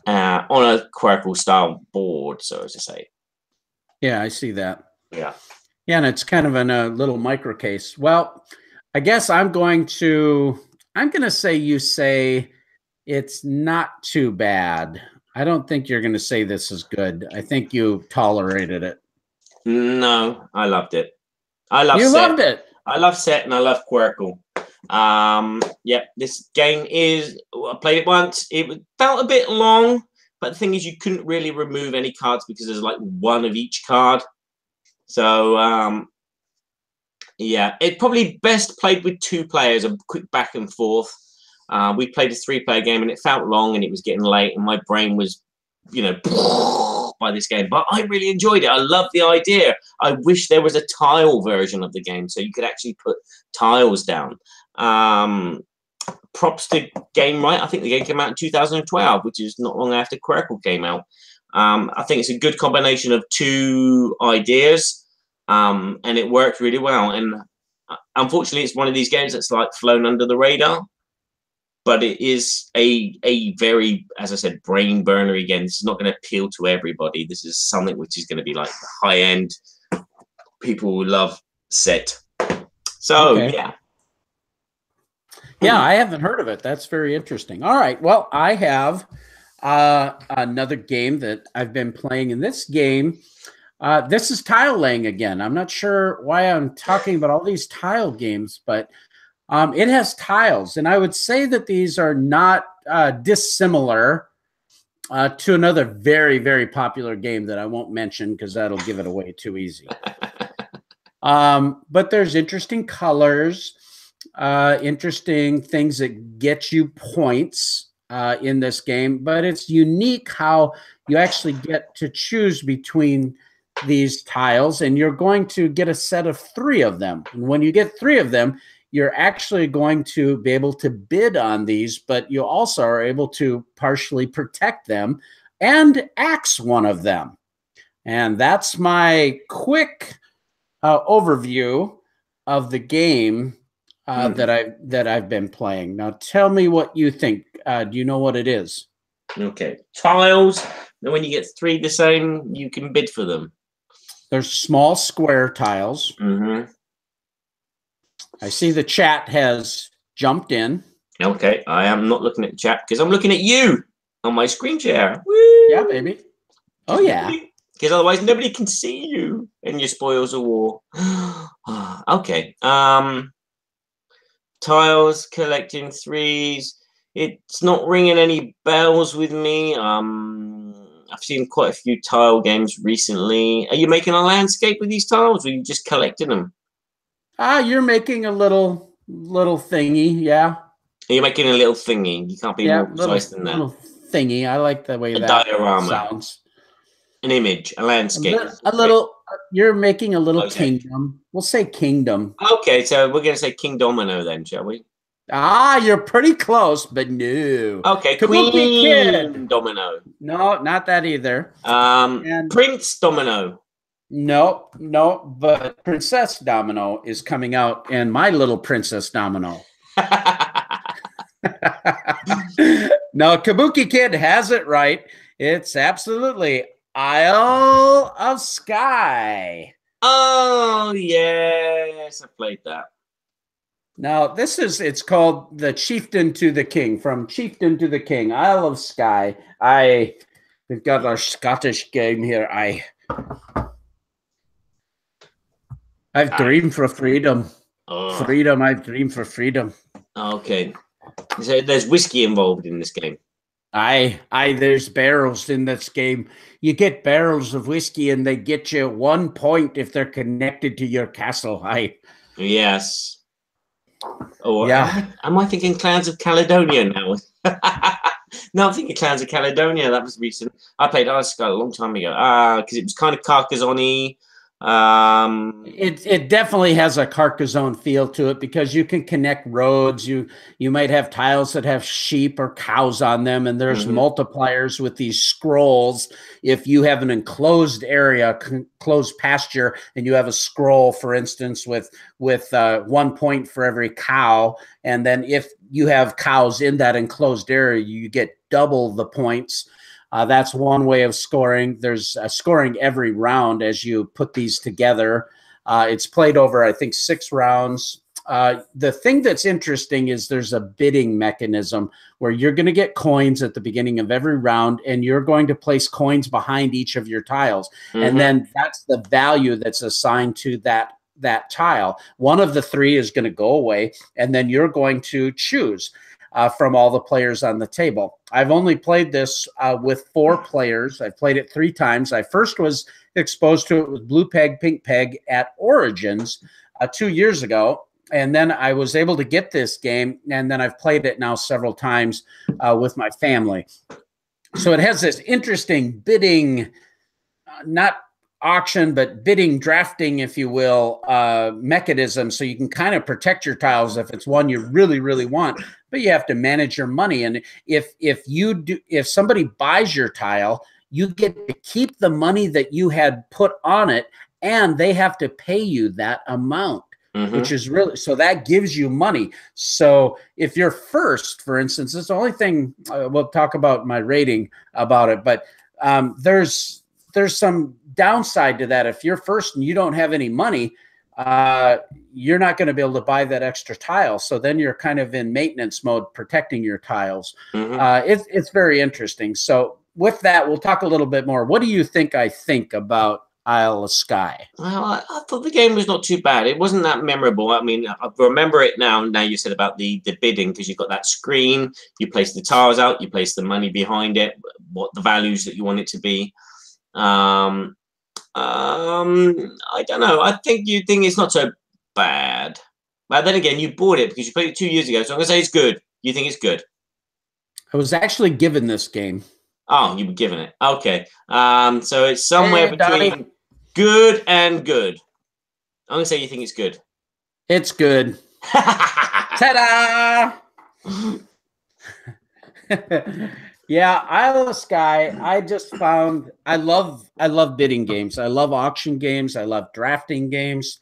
on a Quirkle style board, so as to say. Yeah, I see that. Yeah, and it's kind of in a little micro case. Well, I guess I'm going to say you say it's not too bad. I don't think you're going to say this is good. I think you tolerated it. No, I loved it. I love Set. Loved it. I love Set and I love Quirkle. Yeah, this game is, I played it once. It felt a bit long, but the thing is you couldn't really remove any cards because there's like 1 of each card. So yeah, it probably best played with 2 players, a quick back and forth. We played a 3-player game and it felt long and it was getting late and my brain was, you know, by this game, but I really enjoyed it. I love the idea. I wish there was a tile version of the game so you could actually put tiles down. Props to Gamewright. I think the game came out in 2012, which is not long after Quirkle came out. I think it's a good combination of 2 ideas, and it worked really well. And unfortunately, it's one of these games that's like flown under the radar. But it is a very, as I said, brain burner again. This is not going to appeal to everybody. This is something which is going to be like high end. People who love Set. So yeah. Yeah, I haven't heard of it. That's very interesting. All right. Well, I have another game that I've been playing. In this game, this is tile laying again. I'm not sure why I'm talking about all these tile games, but it has tiles. And I would say that these are not dissimilar to another very, very popular game that I won't mention because that'll give it away too easy. But there's interesting colors. Interesting things that get you points in this game, but it's unique how you actually get to choose between these tiles, and you're going to get a set of 3 of them. And when you get 3 of them, you're actually going to be able to bid on these, but you also are able to partially protect them and axe one of them. And that's my quick overview of the game that I've been playing. Now, tell me what you think. Do you know what it is? Okay, tiles. And when you get 3 the same, you can bid for them. There's small square tiles. Mm-hmm. I see the chat has jumped in. Okay, I am not looking at the chat because I'm looking at you on my screen share. Woo! Yeah, baby. Oh, yeah. Because otherwise nobody can see you and your spoils of war. Okay. Tiles, collecting 3s. It's not ringing any bells with me. I've seen quite a few tile games recently. Are you making a landscape with these tiles, or are you just collecting them? You're making a little thingy, yeah. You're making a little thingy. You can't be more precise than that. Little thingy. I like the way a that diorama sounds. An image, a landscape. A little. You're making a little kingdom. We'll say kingdom. Okay, so we're going to say King Domino then, shall we? You're pretty close, but no. Okay, Kabuki Queen Kid. Domino. No, not that either. Prince Domino. No, but Princess Domino is coming out, and My Little Princess Domino. No, Kabuki Kid has it right. It's absolutely Isle of Skye. Oh, yes, I played that. Now, it's called The Chieftain to the King, from Chieftain to the King, Isle of Skye. We've got our Scottish game here. I've dreamed for freedom. Oh. Freedom, I've dreamed for freedom. Okay. So there's whiskey involved in this game. There's barrels in this game. You get barrels of whiskey and they get you 1 point if they're connected to your castle. Yes. Oh, yeah. Am I thinking Clans of Caledonia now? No, I'm thinking Clans of Caledonia. That was recent. I played Isle of Skye a long time ago. Because it was kind of Carcassonne-y. It definitely has a Carcassonne feel to it because you can connect roads. You might have tiles that have sheep or cows on them, and there's multipliers with these scrolls. If you have an enclosed area, closed pasture, and you have a scroll, for instance, with 1 point for every cow, and then if you have cows in that enclosed area, you get double the points. That's one way of scoring. There's scoring every round as you put these together. It's played over, I think, 6 rounds. The thing that's interesting is there's a bidding mechanism where you're going to get coins at the beginning of every round, and you're going to place coins behind each of your tiles. And then that's the value that's assigned to that tile. One of the 3 is going to go away, and then you're going to choose from all the players on the table. I've only played this with 4 players. I've played it 3 times. I first was exposed to it with Blue Peg, Pink Peg at Origins 2 years ago. And then I was able to get this game, and then I've played it now several times with my family. So it has this interesting bidding, not auction, but bidding, drafting, if you will, mechanism. So you can kind of protect your tiles if it's one you really, really want, but you have to manage your money. And if somebody buys your tile, you get to keep the money that you had put on it, and they have to pay you that amount. Which is really, so that gives you money. So if you're first, for instance, it's the only thing, we'll talk about my rating about it, but there's some downside to that. If you're first and you don't have any money, you're not going to be able to buy that extra tile. So then you're kind of in maintenance mode, protecting your tiles. It's very interesting. So with that, we'll talk a little bit more. What do you think I think about Isle of Skye? Well, I thought the game was not too bad. It wasn't that memorable. I mean, I remember it now. Now you said about the bidding, because you've got that screen, you place the tiles out, you place the money behind it, what the values that you want it to be. I don't know. I think you think it's not so bad. But then again, you bought it because you played it 2 years ago. So I'm going to say it's good. You think it's good? I was actually given this game. Oh, you were given it. Okay. So it's somewhere between... Good and good. I'm going to say you think it's good. It's good. Ta-da! Yeah, Isle of Skye. I just found I love bidding games. I love auction games. I love drafting games.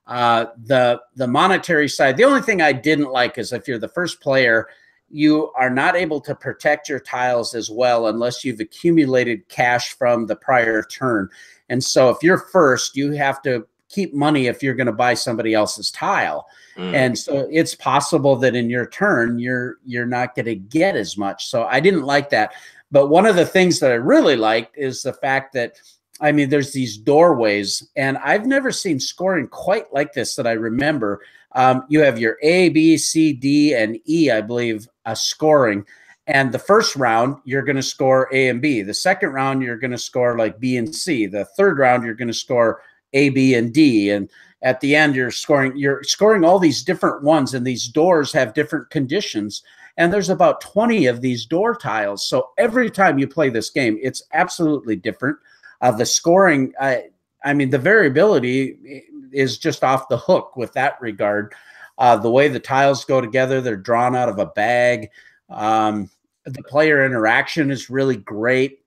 The monetary side. The only thing I didn't like is if you're the first player, you are not able to protect your tiles as well unless you've accumulated cash from the prior turn. And so if you're first, you have to keep money if you're going to buy somebody else's tile. And so it's possible that in your turn, you're not going to get as much. So I didn't like that. But one of the things that I really liked is the fact that, I mean, there's these doorways, and I've never seen scoring quite like this that I remember. You have your A, B, C, D, and E, I believe, scoring. And the first round, you're going to score A and B. The second round, you're going to score like B and C. The third round, you're going to score A, B, and D. And at the end, you're scoring all these different ones, and these doors have different conditions. And there's about 20 of these door tiles. So every time you play this game, it's absolutely different. The scoring, I mean, the variability is just off the hook with that regard. The way the tiles go together, they're drawn out of a bag. The player interaction is really great.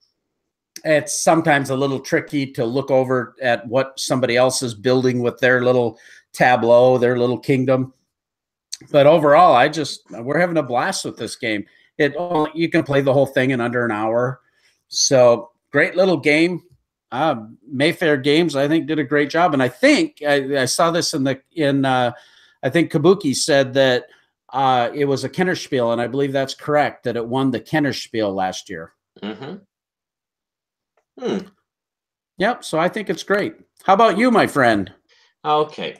It's sometimes a little tricky to look over at what somebody else is building with their little tableau, their little kingdom. But overall, we're having a blast with this game. You can play the whole thing in under an hour. So great little game. Mayfair Games, I think, did a great job. And I think I saw this I think Kabuki said that it was a Kennerspiel, and I believe that's correct, that it won the Kennerspiel last year. Yep, so I think it's great. How about you, my friend? Okay,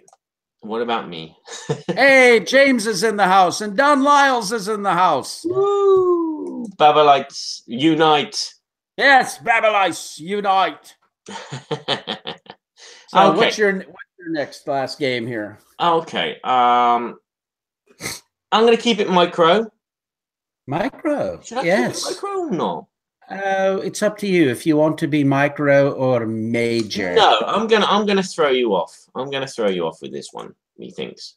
what about me? Hey, James is in the house, and Don Lyles is in the house. Woo! Babblites, unite. Yes, Babblites, unite. So okay. what's your last game here? Okay, I'm going to keep it micro. Micro? Should I yes. keep it micro or not? It's up to you if you want to be micro or major. No, I'm gonna throw you off. I'm gonna throw you off with this one. Methinks.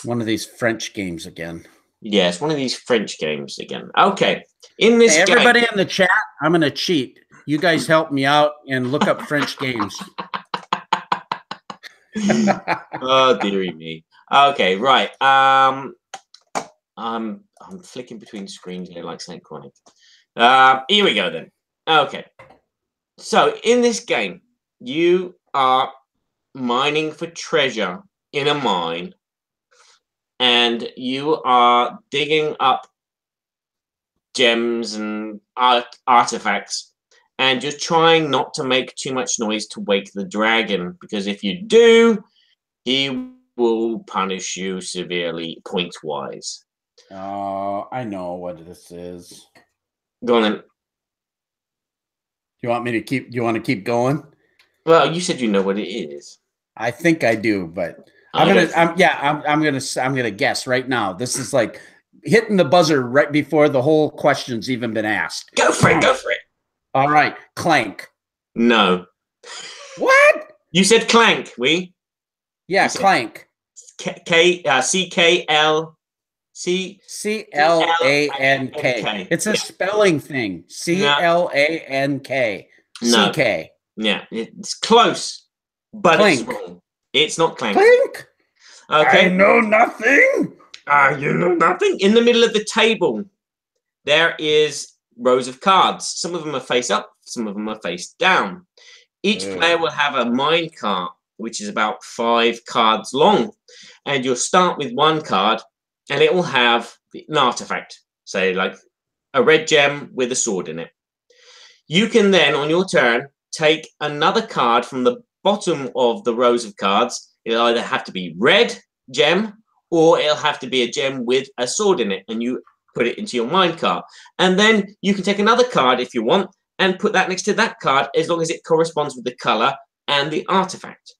One of these French games again. Yes, one of these French games again. Okay. In this game, everybody in the chat, I'm gonna cheat. You guys help me out and look up French games. Oh dearie me. Okay, right. I'm flicking between screens here like Saint Chronic. Here we go then. Okay. So in this game, you are mining for treasure in a mine, and you are digging up gems and artifacts, and you're trying not to make too much noise to wake the dragon, because if you do, he will punish you severely point-wise. Oh, I know what this is. Go on then. Do you want me to keep? Do you want to keep going? Well, you said you know what it is. I think I do, but I'm gonna guess right now. This is like hitting the buzzer right before the whole question's even been asked. Go for it. Go for it. All right, Clank. No. What? You said Clank. Yeah, Clank. C-K-L. C-L-A-N-K. It's a spelling thing. C-L-A-N-K. No. C-K. Yeah, it's close, but Clank. it's wrong. It's not Clank. Clank? Okay. I know nothing. You know nothing? In the middle of the table, there is rows of cards. Some of them are face up, some of them are face down. Each player will have a mine cart, which is about 5 cards long. And you'll start with one card, and it will have an artifact, say like a red gem with a sword in it. You can then, on your turn, take another card from the bottom of the rows of cards. It'll either have to be red gem, or it'll have to be a gem with a sword in it, and you put it into your mine cart. And then you can take another card if you want and put that next to that card, as long as it corresponds with the color and the artifact.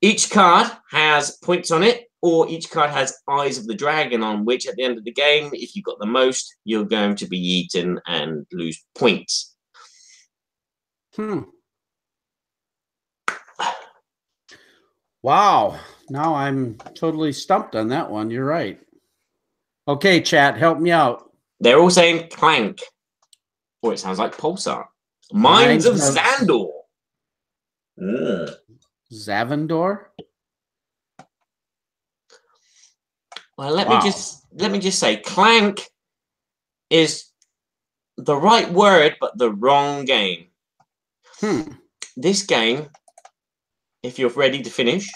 Each card has points on it, or each card has Eyes of the Dragon on, which at the end of the game, if you got the most, you're going to be eaten and lose points. Wow. Now I'm totally stumped on that one. You're right. Okay, chat, help me out. They're all saying Clank. Or it sounds like Pulsar. Mines of Xandor. Zavendor? Well, let me just say, Clank is the right word, but the wrong game. This game, if you're ready to finish,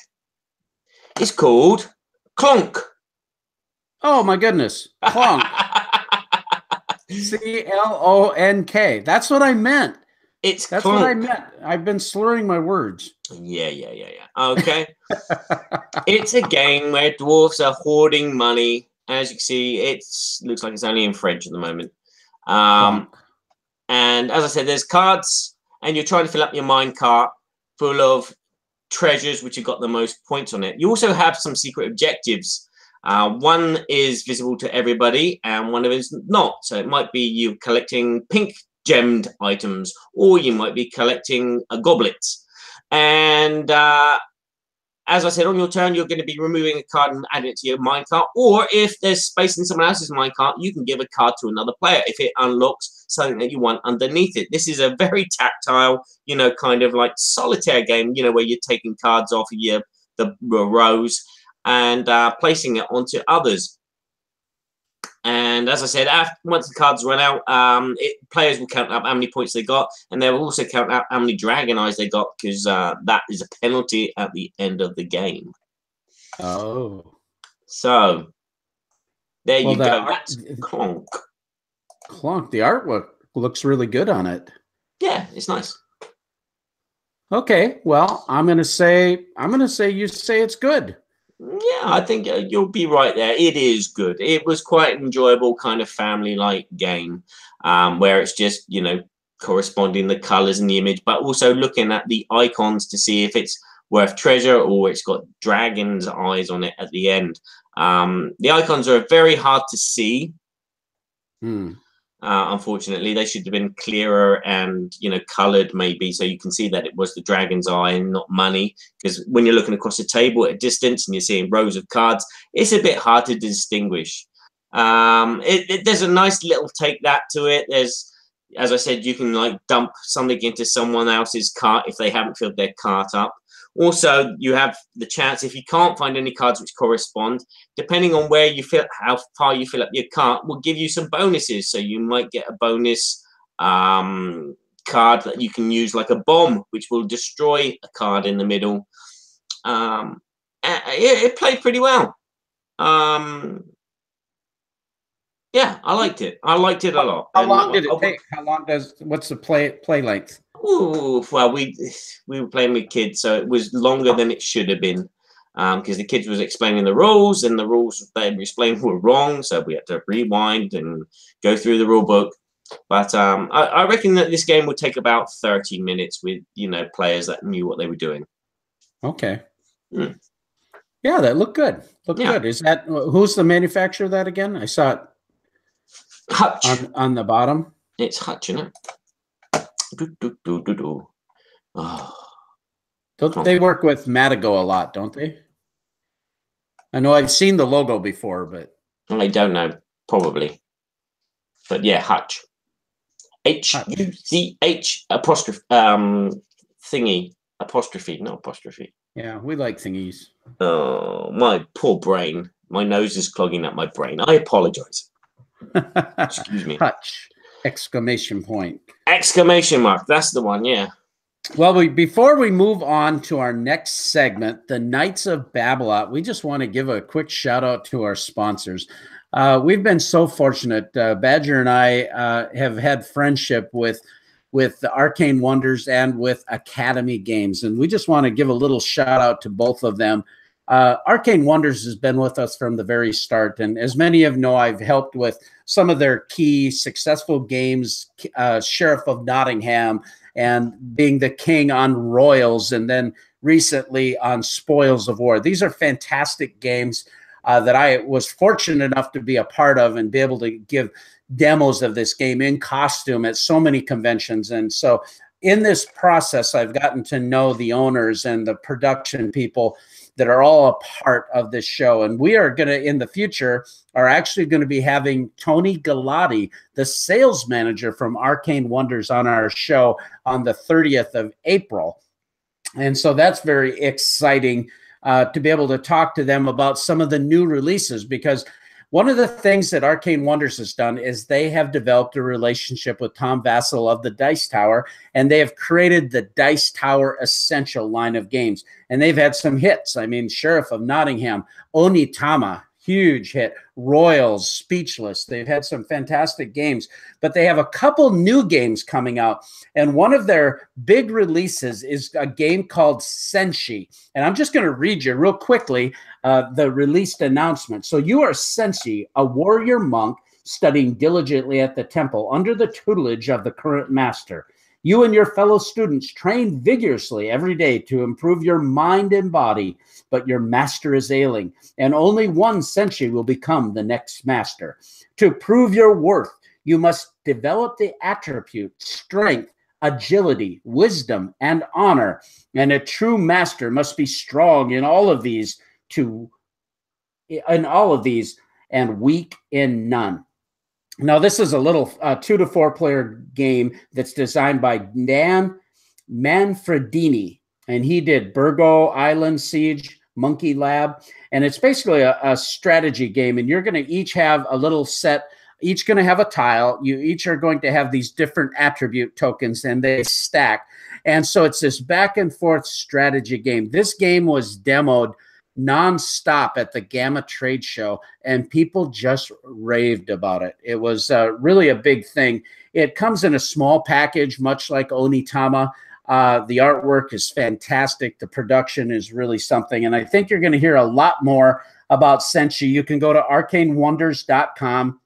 is called Clonk. Oh my goodness. Clonk. C-L-O-N-K. That's what I meant. That's Clonk. what I meant. I've been slurring my words. Yeah. Okay. It's a game where dwarves are hoarding money. As you can see, it looks like it's only in French at the moment. And as I said, there's cards, and you're trying to fill up your mine cart full of treasures, which have got the most points on it. You also have some secret objectives. One is visible to everybody, and one of it is not. So it might be you collecting pink gemmed items, or you might be collecting goblets. And as I said, on your turn, you're going to be removing a card and adding it to your minecart. Or if there's space in someone else's minecart, you can give a card to another player if it unlocks something that you want underneath it. This is a very tactile, kind of like solitaire game, where you're taking cards off of the rows and placing it onto others. And as I said, once the cards run out, players will count up how many points they got, and they will also count out how many dragon eyes they got, because that is a penalty at the end of the game. Oh. So, there you go. That's Clonk. Clonk. The artwork looks really good on it. Yeah, it's nice. Okay, well, I'm gonna say you say it's good. Yeah, I think you'll be right there. It is good. It was quite an enjoyable kind of family-like game, where it's just, corresponding the colors and the image, but also looking at the icons to see if it's worth treasure or it's got dragon's eyes on it at the end. The icons are very hard to see. Unfortunately, they should have been clearer and colored maybe, so you can see that it was the dragon's eye and not money, because when you're looking across the table at a distance and you're seeing rows of cards, it's a bit hard to distinguish. There's a nice little take that to it. There's, as I said, you can like dump something into someone else's cart if they haven't filled their cart up. Also, you have the chance, if you can't find any cards which correspond, depending on where you fill, how far you fill up your cart, will give you some bonuses. So you might get a bonus card that you can use, like a bomb, which will destroy a card in the middle. It played pretty well. Yeah, I liked it. I liked it a lot. How long did it take? What's the play length? Ooh, well, we were playing with kids, so it was longer than it should have been, because the kids was explaining the rules, and the rules they explained were wrong, so we had to rewind and go through the rule book. But I reckon that this game would take about 30 minutes with players that knew what they were doing. Okay. Yeah, that looked good. Good. Is that who's the manufacturer of that again? I saw it. Hutch on the bottom. It's Hutch, isn't it? Oh. They work with Madigo a lot, don't they? I know I've seen the logo before, but I don't know, probably. But yeah, Hutch. H-U-C-H apostrophe thingy apostrophe, not apostrophe. Yeah, we like thingies. Oh, my poor brain. My nose is clogging up my brain. I apologize. Excuse me. Hutch! Exclamation point. Exclamation mark. That's the one, yeah. Well, before we move on to our next segment, the Knights of Babblot, we just want to give a quick shout out to our sponsors. We've been so fortunate. Badger and I have had friendship with the Arcane Wonders and with Academy Games, and we just want to give a little shout out to both of them. Arcane Wonders has been with us from the very start, and as many of you know, I've helped with some of their key successful games, Sheriff of Nottingham, and being the king on Royals, and then recently on Spoils of War. These are fantastic games that I was fortunate enough to be a part of and be able to give demos of this game in costume at so many conventions. And so in this process, I've gotten to know the owners and the production people that are all a part of this show. And we are going to, in the future, are actually going to be having Tony Galati, the sales manager from Arcane Wonders, on our show on the 30th of April. And so that's very exciting to be able to talk to them about some of the new releases, because one of the things that Arcane Wonders has done is they have developed a relationship with Tom Vassell of the Dice Tower, and they have created the Dice Tower Essential line of games. And they've had some hits. I mean, Sheriff of Nottingham, Onitama, huge hit, Royals, Speechless. They've had some fantastic games, but they have a couple new games coming out. And one of their big releases is a game called Senshi. And I'm just going to read you real quickly the released announcement. So you are Senshi, a warrior monk studying diligently at the temple under the tutelage of the current master. You and your fellow students train vigorously every day to improve your mind and body, but your master is ailing, and only one Senshi will become the next master. To prove your worth, you must develop the attribute strength, agility, wisdom, and honor. And a true master must be strong in all of these, and weak in none. Now, this is a little 2 to 4 player game that's designed by Dan Manfredini, and he did Burgo, Island Siege, Monkey Lab, and it's basically a strategy game, and you're going to each have a little set, each going to have a tile. You each are going to have these different attribute tokens, and they stack. And so it's this back and forth strategy game. This game was demoed nonstop at the Gamma Trade Show, and people just raved about it. It was really a big thing. It comes in a small package, much like Onitama. The artwork is fantastic. The production is really something, and I think you're going to hear a lot more about Senshi. You can go to arcanewonders.com,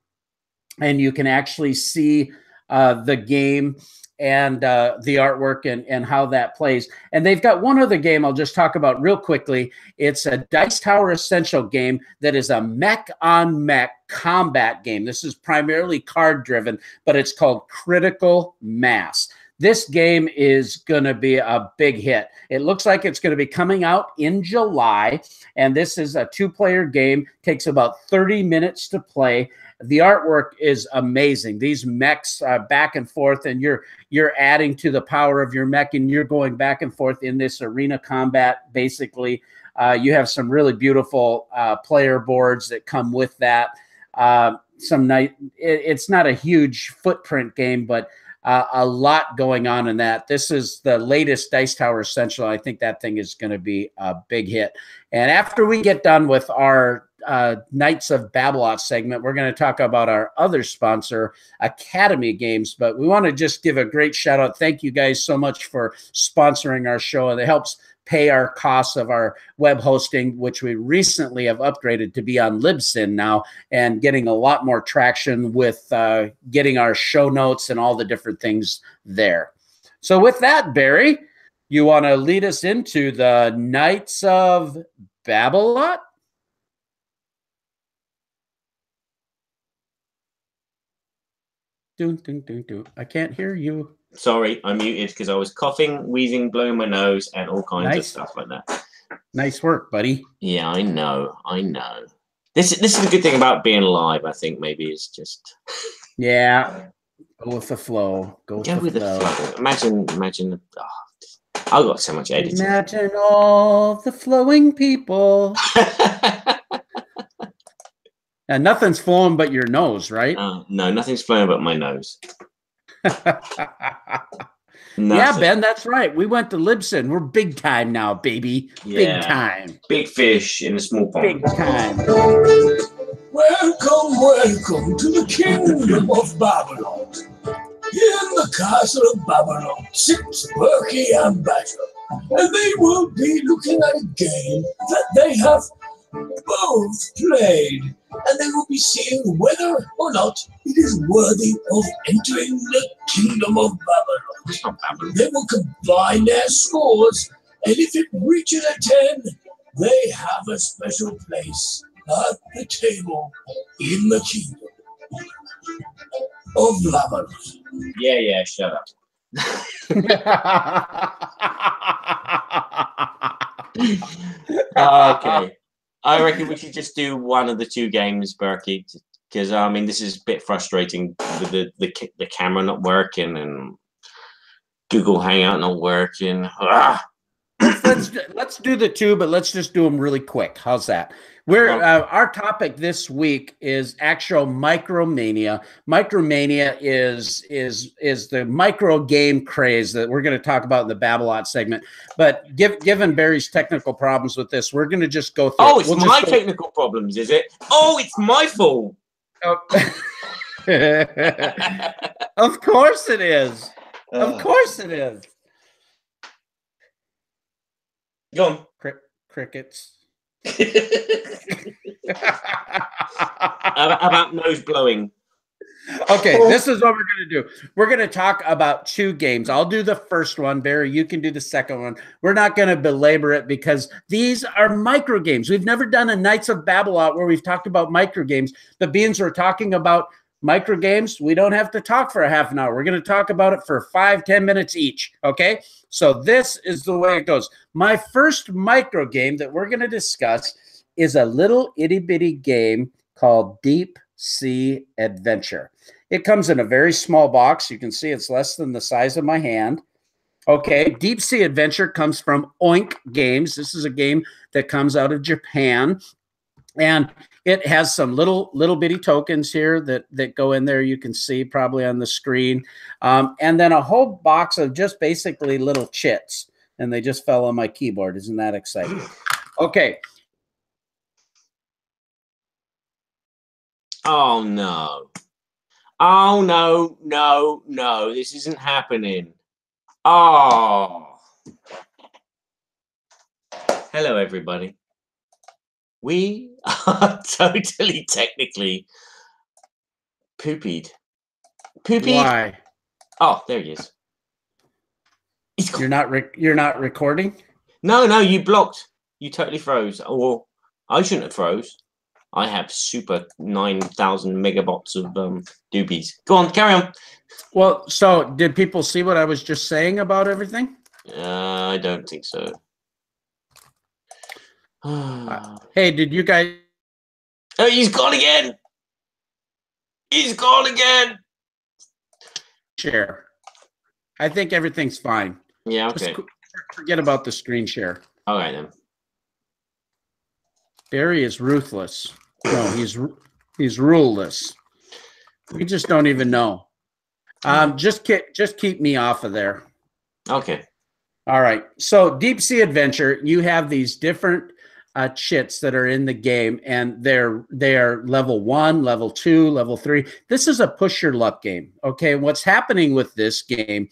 and you can actually see the game and the artwork and how that plays. And they've got one other game I'll just talk about real quickly. It's a Dice Tower Essential game that is a mech-on-mech combat game. This is primarily card-driven, but it's called Critical Mass. This game is going to be a big hit. It looks like it's going to be coming out in July, and this is a 2-player game. Takes about 30 minutes to play. The artwork is amazing. These mechs back and forth, and you're adding to the power of your mech, and you're going back and forth in this arena combat, basically. You have some really beautiful player boards that come with that. It's not a huge footprint game, but a lot going on in that. This is the latest Dice Tower Essential. I think that thing is going to be a big hit. And after we get done with our Knights of Babblot segment, we're going to talk about our other sponsor, Academy Games. But we want to just give a great shout out. Thank you guys so much for sponsoring our show, and it helps pay our costs of our web hosting, which we recently have upgraded to be on Libsyn now, and getting a lot more traction with getting our show notes and all the different things there. So with that, Barry, you want to lead us into the Knights of Babblot? I can't hear you. Sorry, I muted because I was coughing, wheezing, blowing my nose, and all kinds of stuff like that. Nice work, buddy. Yeah, I know. This is the good thing about being live, I think, maybe, is just... Yeah, go with the flow. Go with the flow. Imagine, I've got so much editing. Imagine all the flowing people. And nothing's flowing but your nose, right? No, nothing's flowing but my nose. Yeah, Ben, that's right. We went to Libsyn. We're big time now, baby. Yeah. Big time. Big fish in a small pond. Big time. Welcome to the kingdom of Babylon. In the castle of Babylon sits Burky and Badger, and they will be looking at a game that they have both played, and they will be seeing whether or not it is worthy of entering the kingdom of Babylon. They will combine their scores, and if it reaches a 10, they have a special place at the table in the kingdom of Babylon. Yeah, shut up. Okay. I reckon we should just do one of the two games, Burky, because I mean this is a bit frustrating with the camera not working and Google Hangout not working. Ah! Let's do the two, but let's just do them really quick. How's that? Our topic this week is actual Micromania. Micromania is the micro game craze that we're going to talk about in the Babblot segment. But given Barry's technical problems with this, we're going to just go through. Oh, it's my technical problems, is it? Oh, it's my fault. Oh. Of course it is. Of course it is. Go on. Crickets. About nose blowing. Okay, this is what we're going to do. We're going to talk about two games. I'll do the first one. Barry, you can do the second one. We're not going to belabor it because these are micro games. We've never done a Knights of Babblot where we've talked about micro games. The beans we're talking about micro games. We don't have to talk for a half an hour. We're going to talk about it for 5-10 minutes each. Okay, so this is the way it goes. My first micro game that we're going to discuss is a little itty bitty game called Deep Sea Adventure. It comes in a very small box. You can see it's less than the size of my hand. Okay, Deep Sea Adventure comes from Oink Games. This is a game that comes out of Japan. And it has some little bitty tokens here that go in there. You can see probably on the screen. And then a whole box of just basically little chits. And they just fell on my keyboard. Isn't that exciting? Okay. Oh, no. Oh, no, no, no. This isn't happening. Oh. Hello, everybody. We are totally technically poopied. Poopied? Why? Oh, there he is. You're not recording? No, you blocked. You totally froze. Or I shouldn't have froze. I have super 9,000 megabots of doobies. Go on, carry on. Well, so did people see what I was just saying about everything? I don't think so. Hey, did you guys? Oh, he's gone again. He's gone again. Share. I think everything's fine. Yeah, okay. Just forget about the screen share. All right, then. Barry is ruthless. No, he's ruleless. We just don't even know. Just keep me off of there. Okay. All right. So Deep Sea Adventure, you have these different chits that are in the game, and they are level 1, level 2, level 3. This is a push your luck game. Okay. What's happening with this game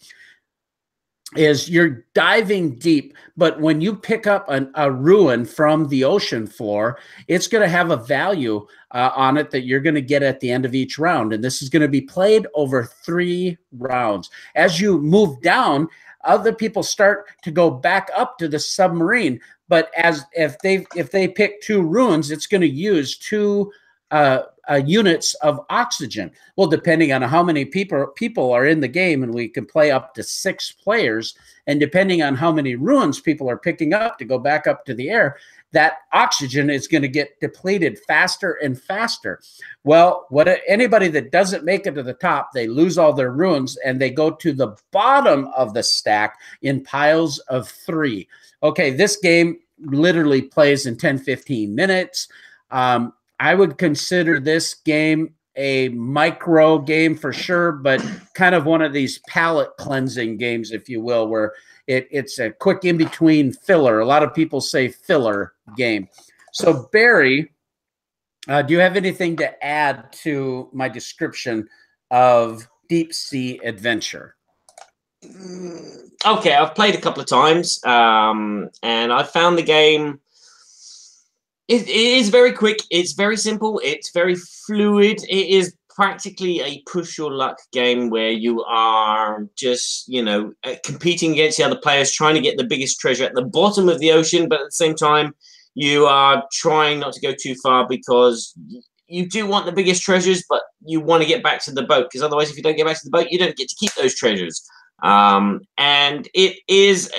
is you're diving deep, but when you pick up a ruin from the ocean floor, it's going to have a value on it that you're going to get at the end of each round. And this is going to be played over 3 rounds. As you move down, other people start to go back up to the submarine. But if they pick 2 ruins, it's going to use 2 units of oxygen. Well, depending on how many people are in the game, and we can play up to 6 players, and depending on how many ruins people are picking up to go back up to the air, that oxygen is going to get depleted faster and faster. Well, anybody that doesn't make it to the top, they lose all their ruins, and they go to the bottom of the stack in piles of 3. Okay, this game literally plays in 10-15 minutes. I would consider this game a micro game for sure, but kind of one of these palate cleansing games, if you will, where it's a quick in-between filler. A lot of people say filler game. So, Barry, do you have anything to add to my description of Deep Sea Adventure? Okay, I've played a couple of times, and I found the game... It is very quick. It's very simple. It's very fluid. It is practically a push your luck game where you are just, competing against the other players, trying to get the biggest treasure at the bottom of the ocean. But at the same time, you are trying not to go too far because you do want the biggest treasures, but you want to get back to the boat because otherwise, if you don't get back to the boat, you don't get to keep those treasures. And it is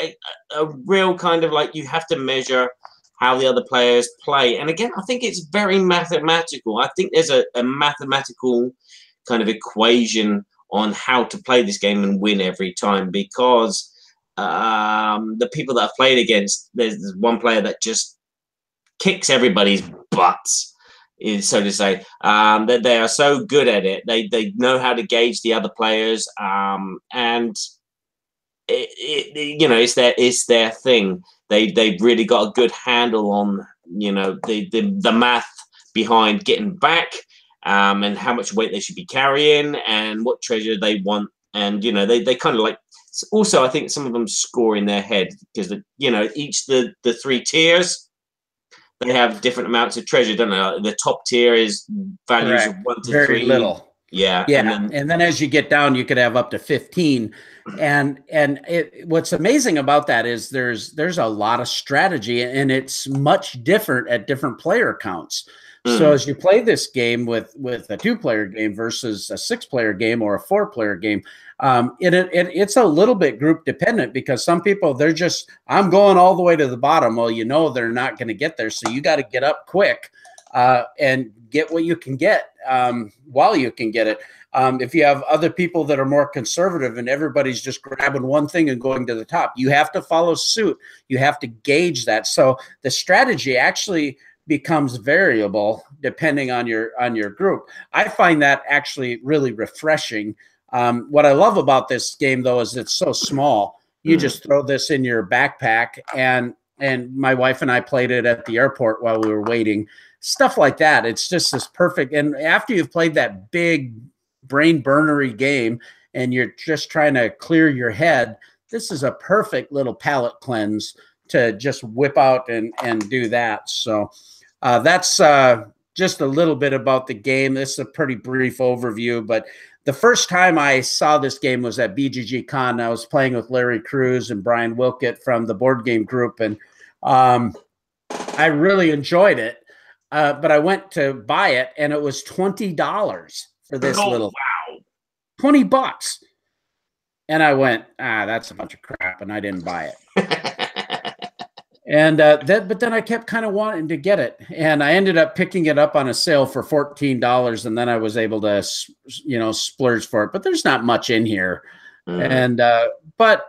a real kind of like you have to measure how the other players play. And again, I think it's very mathematical. I think there's a mathematical kind of equation on how to play this game and win every time, because the people that I've played against, there's one player that just kicks everybody's butts, so to say. That they are so good at it. They know how to gauge the other players, and you know, it's their thing. They've really got a good handle on, you know, the math behind getting back, and how much weight they should be carrying and what treasure they want. And, you know, they kind of like, also I think some of them score in their head, because you know, each the 3 tiers, they have different amounts of treasure, don't they? Like the top tier is values of 1 to 3. Very little. Yeah. And then as you get down, you could have up to 15. And what's amazing about that is there's a lot of strategy, and it's much different at different player counts. So as you play this game with a 2-player game versus a 6-player game or a 4-player game, it's a little bit group dependent, because some people, they're just, I'm going all the way to the bottom. Well, you know, they're not going to get there. So you got to get up quick and get what you can get while you can get it. If you have other people that are more conservative and everybody's just grabbing one thing and going to the top, you have to follow suit. You have to gauge that. So the strategy actually becomes variable depending on your group. I find that actually really refreshing. What I love about this game, though, is it's so small. You just throw this in your backpack, and my wife and I played it at the airport while we were waiting. Stuff like that. It's just this perfect. And after you've played that big brain burnery game and you're just trying to clear your head, this is a perfect little palate cleanse to just whip out and do that. So that's just a little bit about the game. This is a pretty brief overview, but the first time I saw this game was at BGG Con. I was playing with Larry Cruz and Brian Wilkett from the board game group, and I really enjoyed it. But I went to buy it, and it was $20 for this little, wow, $20. And I went, that's a bunch of crap, and I didn't buy it. And but then I kept kind of wanting to get it, and I ended up picking it up on a sale for $14, and then I was able to, you know, splurge for it. But there's not much in here, and but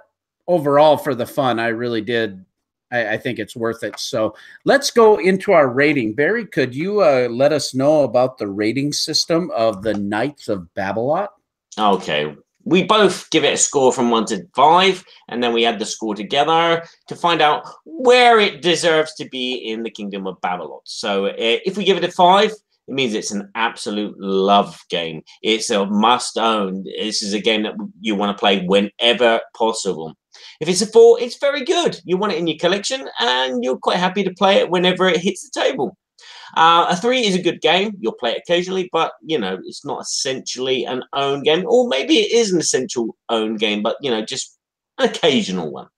overall, for the fun, I really did. I think it's worth it. So let's go into our rating. Barry, could you let us know about the rating system of the Knights of Babblot? Okay. We both give it a score from 1 to 5, and then we add the score together to find out where it deserves to be in the Kingdom of Babblot. So if we give it a 5, it means it's an absolute love game. It's a must own. This is a game that you want to play whenever possible. If it's a 4, it's very good. You want it in your collection, and you're quite happy to play it whenever it hits the table. A 3 is a good game. You'll play it occasionally, but, you know, it's not essentially an own game. Or maybe it is an essential own game, but, you know, just an occasional one.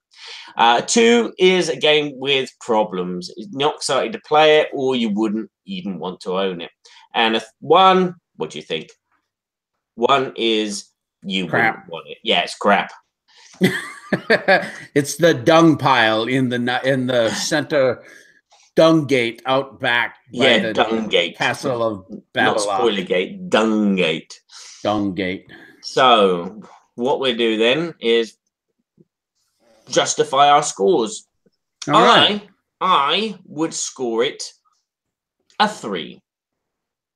2 is a game with problems. It's not excited to play it, or you wouldn't even want to own it. And a 1, what do you think? 1 is you wouldn't want it. Yeah, it's crap. It's the dung pile in the center dung gate out back. Yeah, the dung gate. Castle of Babylon. Not spoiler gate, dung gate. Dung gate. So what we do then is justify our scores. All right. I would score it a 3.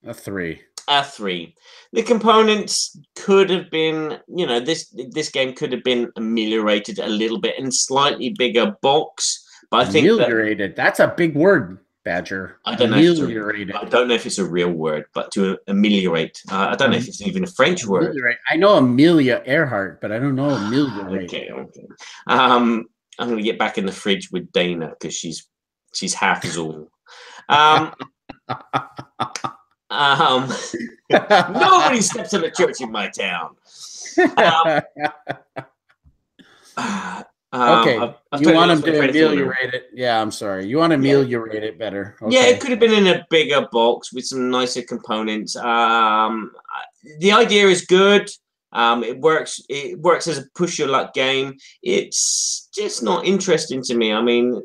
A 3. A 3. The components could have been, you know, this game could have been ameliorated a little bit in slightly bigger box. But I think ameliorated. That's a big word, Badger. I don't know. I don't know if it's a real word, but to ameliorate. I don't know if it's even a French word. I know Amelia Earhart, but I don't know ameliorate. Okay. I'm going to get back in the fridge with Dana because she's half as all. Nobody steps in a church in my town. Okay, you want them to ameliorate it. Yeah, I'm sorry. You want to ameliorate it better. Okay. Yeah, it could have been in a bigger box with some nicer components. The idea is good. It works. It works as a push your luck game. It's just not interesting to me. I mean,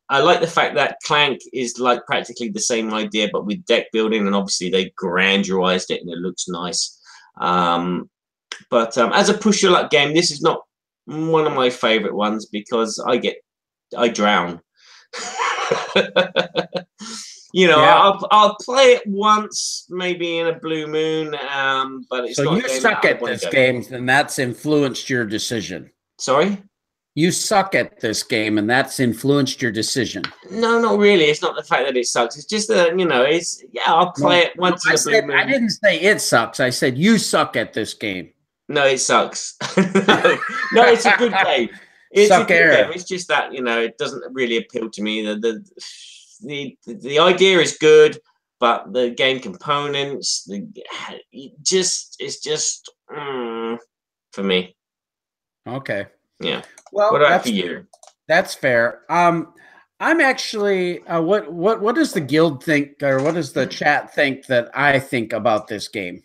I like the fact that Clank is like practically the same idea, but with deck building, and obviously they grandirized it and it looks nice. But as a push your luck game, this is not one of my favorite ones because I drown. You know, Yeah. I'll play it once, maybe in a blue moon, but it's So not. you suck at this game, and that's influenced your decision. Sorry? You suck at this game, and that's influenced your decision. No, not really. It's not the fact that it sucks. It's just that, you know, I'll play it once in a blue moon. I didn't say it sucks. I said you suck at this game. No, it sucks. No, it's a good game. It's a good game. It's just that, you know, it doesn't really appeal to me. The idea is good, but the game components, it's just for me. Okay. Yeah. Well, what about for you? That's fair. I'm actually. What does the guild think, or what does the chat think that I think about this game?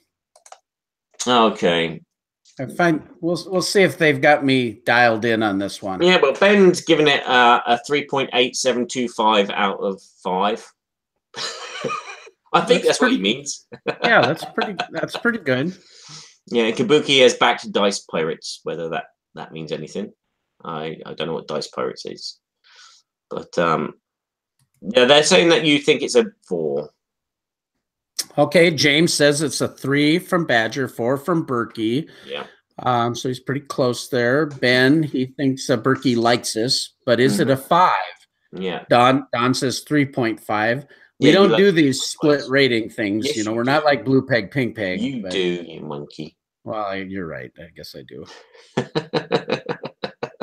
Okay. We'll see if they've got me dialed in on this one. Yeah, but Ben's given it a 3.8725 out of 5. I think that's what he means. Yeah, that's pretty good. Yeah, Kabuki has backed Dice Pirates. Whether that means anything, I don't know what Dice Pirates is, but yeah, they're saying that you think it's a 4. Okay, James says it's a 3 from Badger, 4 from Burky. Yeah. So he's pretty close there. Ben, he thinks Burky likes this, but is it a 5? Yeah. Don says 3.5. We don't do these split rating things. Yes, you know, we're not like Blue Peg, Pink Peg. You do, you monkey. Well, you're right. I guess I do.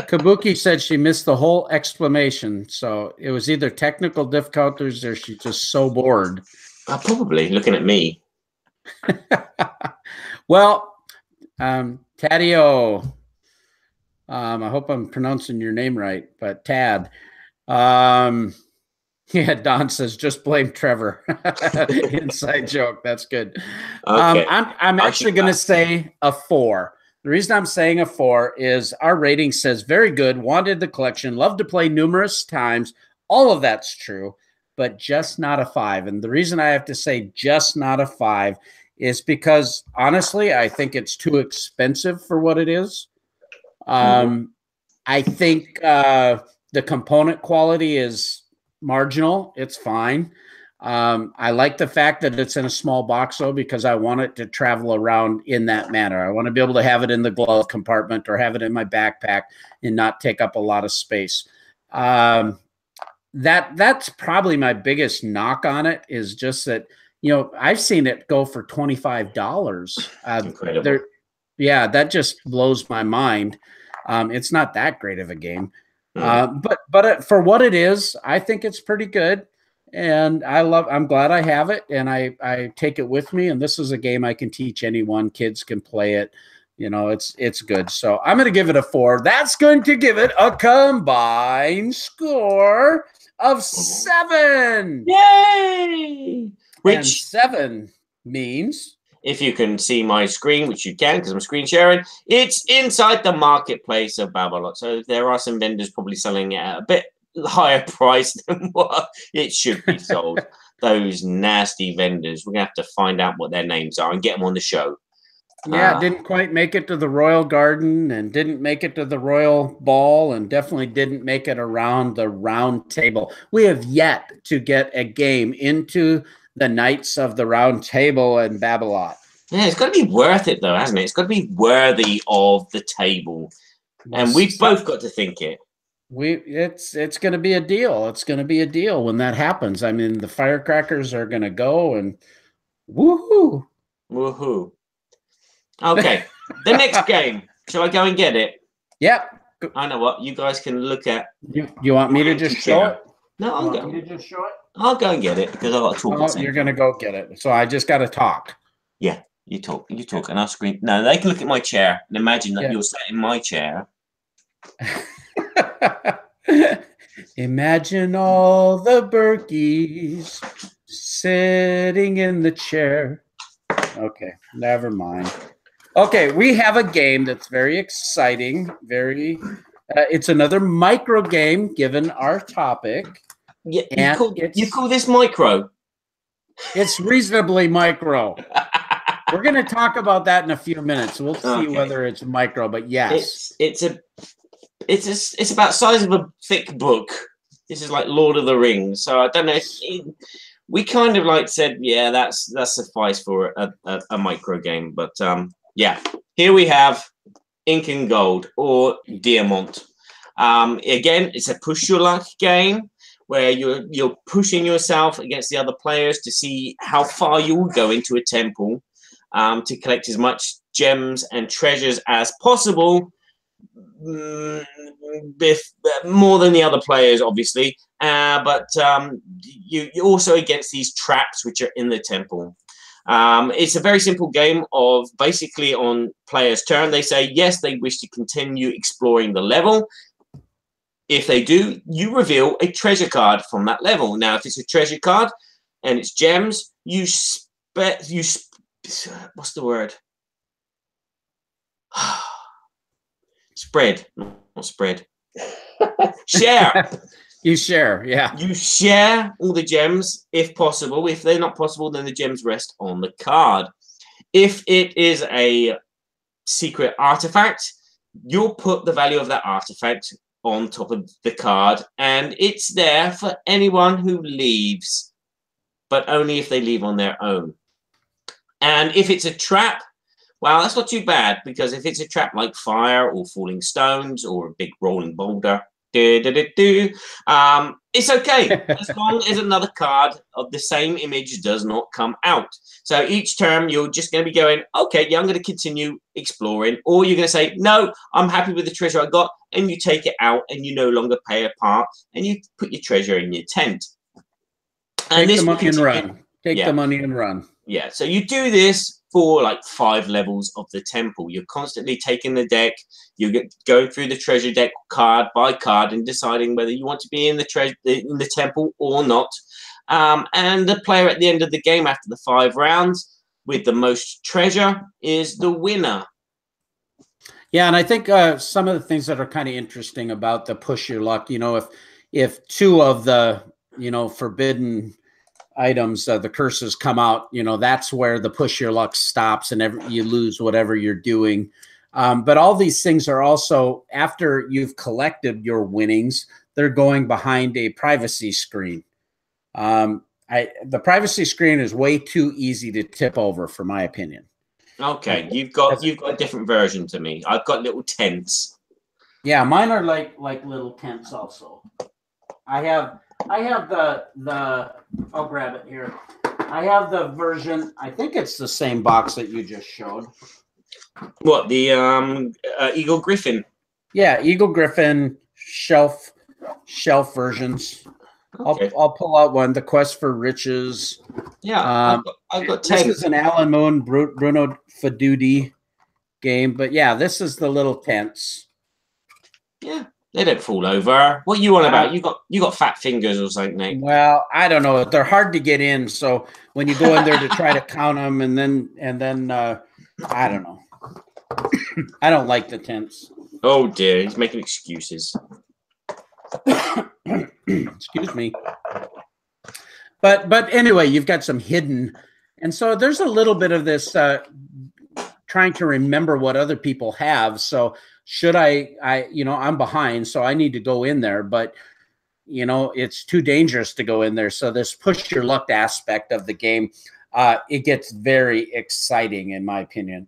Kabuki said she missed the whole exclamation. So it was either technical difficulties or she's just so bored. Probably looking at me. Well, Tadio, I hope I'm pronouncing your name right, but Tad. Yeah, Don says just blame Trevor. Inside joke. That's good. Okay. I'm actually going to say a 4. The reason I'm saying a 4 is our rating says very good, wanted the collection, loved to play numerous times. All of that's true, but just not a 5. And the reason I have to say just not a 5 is because, honestly, I think it's too expensive for what it is. I think the component quality is marginal. It's fine. I like the fact that it's in a small box, though, because I want it to travel around in that manner. I want to be able to have it in the glove compartment or have it in my backpack and not take up a lot of space. That's probably my biggest knock on it, is just that, you know, I've seen it go for $25. Incredible. Yeah, that just blows my mind. It's not that great of a game. But for what it is, I think it's pretty good. And I'm glad I have it, and I take it with me. And this is a game I can teach anyone. Kids can play it. You know, it's good. So I'm going to give it a 4. That's going to give it a combined score of 7. Yay! And 7 means, if you can see my screen, which you can because I'm screen sharing, it's inside the marketplace of Babblot. So there are some vendors probably selling it at a bit higher price than what it should be sold. Those nasty vendors. We're going to have to find out what their names are and get them on the show. Yeah, didn't quite make it to the Royal Garden and didn't make it to the Royal Ball and definitely didn't make it around the round table. We have yet to get a game into the Knights of the Round Table and Babblot. Yeah, it's got to be worth it, though, hasn't it? It's got to be worthy of the table. And we've both got to think it. It's going to be a deal. It's going to be a deal when that happens. I mean, the firecrackers are going to go and woohoo. Woohoo. Okay, the next game. Shall I go and get it? Yep. I know what. You guys can look at. You want me to just show it? No, I'll go. You to just show it? I'll go and get it because I've got to talk. Oh, you're going to go get it. So I just got to talk. Yeah, you talk, and I'll screen. No, they can look at my chair and imagine that you're sat in my chair. Imagine all the Burkies sitting in the chair. Okay, never mind. Okay, we have a game that's very exciting. It's another micro game, given our topic. Yeah, And you call this micro? It's reasonably micro. We're going to talk about that in a few minutes. We'll see whether it's micro, but yes, it's about size of a thick book. This is like Lord of the Rings, so I don't know. We kind of like said, yeah, that's suffice for a micro game, but yeah, here we have Incan Gold or Diamant. Again, it's a push your luck game where you're pushing yourself against the other players to see how far you will go into a temple, to collect as much gems and treasures as possible, more than the other players, obviously. But you're also against these traps which are in the temple. It's a very simple game of basically on players' turn. They say, yes, they wish to continue exploring the level. If they do, you reveal a treasure card from that level. Now, if it's a treasure card and it's gems, what's the word? Spread, not spread. Share. You share, yeah. You share all the gems if possible. If they're not possible, then the gems rest on the card. If it is a secret artifact, you'll put the value of that artifact on top of the card, and it's there for anyone who leaves, but only if they leave on their own. And if it's a trap, well, that's not too bad, because if it's a trap like fire or falling stones or a big rolling boulder, it's okay as long as another card of the same image does not come out. So each term you're just going to be going, okay, yeah, I'm going to continue exploring, or you're going to say, no, I'm happy with the treasure I got, and you take it out and you no longer pay a part and you put your treasure in your tent. And Take the money and run. Take the money and run. Yeah, so you do this for like 5 levels of the temple. You're constantly taking the deck, you're going through the treasure deck card by card and deciding whether you want to be in the temple or not. And the player at the end of the game, after the 5 rounds, with the most treasure is the winner. Yeah, and I think some of the things that are kind of interesting about the push your luck, you know, if 2 of the, you know, forbidden items, the curses come out, you know, that's where the push your luck stops and you lose whatever you're doing. But all these things are also, after you've collected your winnings, they're going behind a privacy screen. The privacy screen is way too easy to tip over, for my opinion. Okay, you've got a different version to me. I've got little tents. Yeah, mine are like little tents also. I have the I'll grab it here. I have the version, I think it's the same box that you just showed. What, the Eagle Griffin? Yeah, Eagle Griffin shelf versions. Okay. I'll pull out one, The Quest for Riches. Yeah, I've got 10. This is an Alan Moon, Bruno Fedudi game, but yeah, this is the little tents. Yeah, they don't fall over. What are you on about? You got fat fingers or something, Nate? Well, I don't know. They're hard to get in, so when you go in there to try to count them, and then I don't know. I don't like the tents. Oh dear, he's making excuses. Excuse me. But anyway, you've got some hidden, and so there's a little bit of this trying to remember what other people have. So should I you know, I'm behind, so I need to go in there, but you know, it's too dangerous to go in there. So this push your luck aspect of the game, it gets very exciting, in my opinion,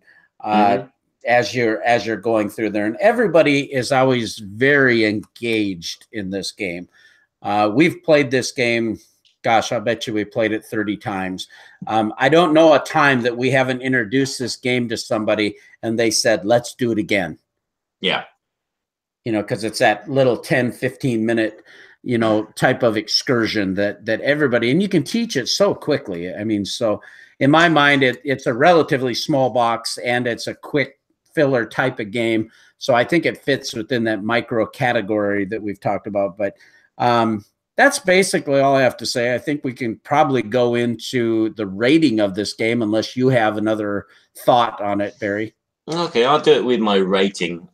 as you're going through there, and everybody is always very engaged in this game. We've played this game, gosh, I bet you we played it 30 times. I don't know a time that we haven't introduced this game to somebody and they said, let's do it again. Yeah. You know, because it's that little 10, 15 minute, you know, type of excursion that everybody, and you can teach it so quickly. I mean, so in my mind, it's a relatively small box and it's a quick filler type of game. So I think it fits within that micro category that we've talked about. But that's basically all I have to say. I think we can probably go into the rating of this game unless you have another thought on it, Barry. Okay, I'll do it with my rating.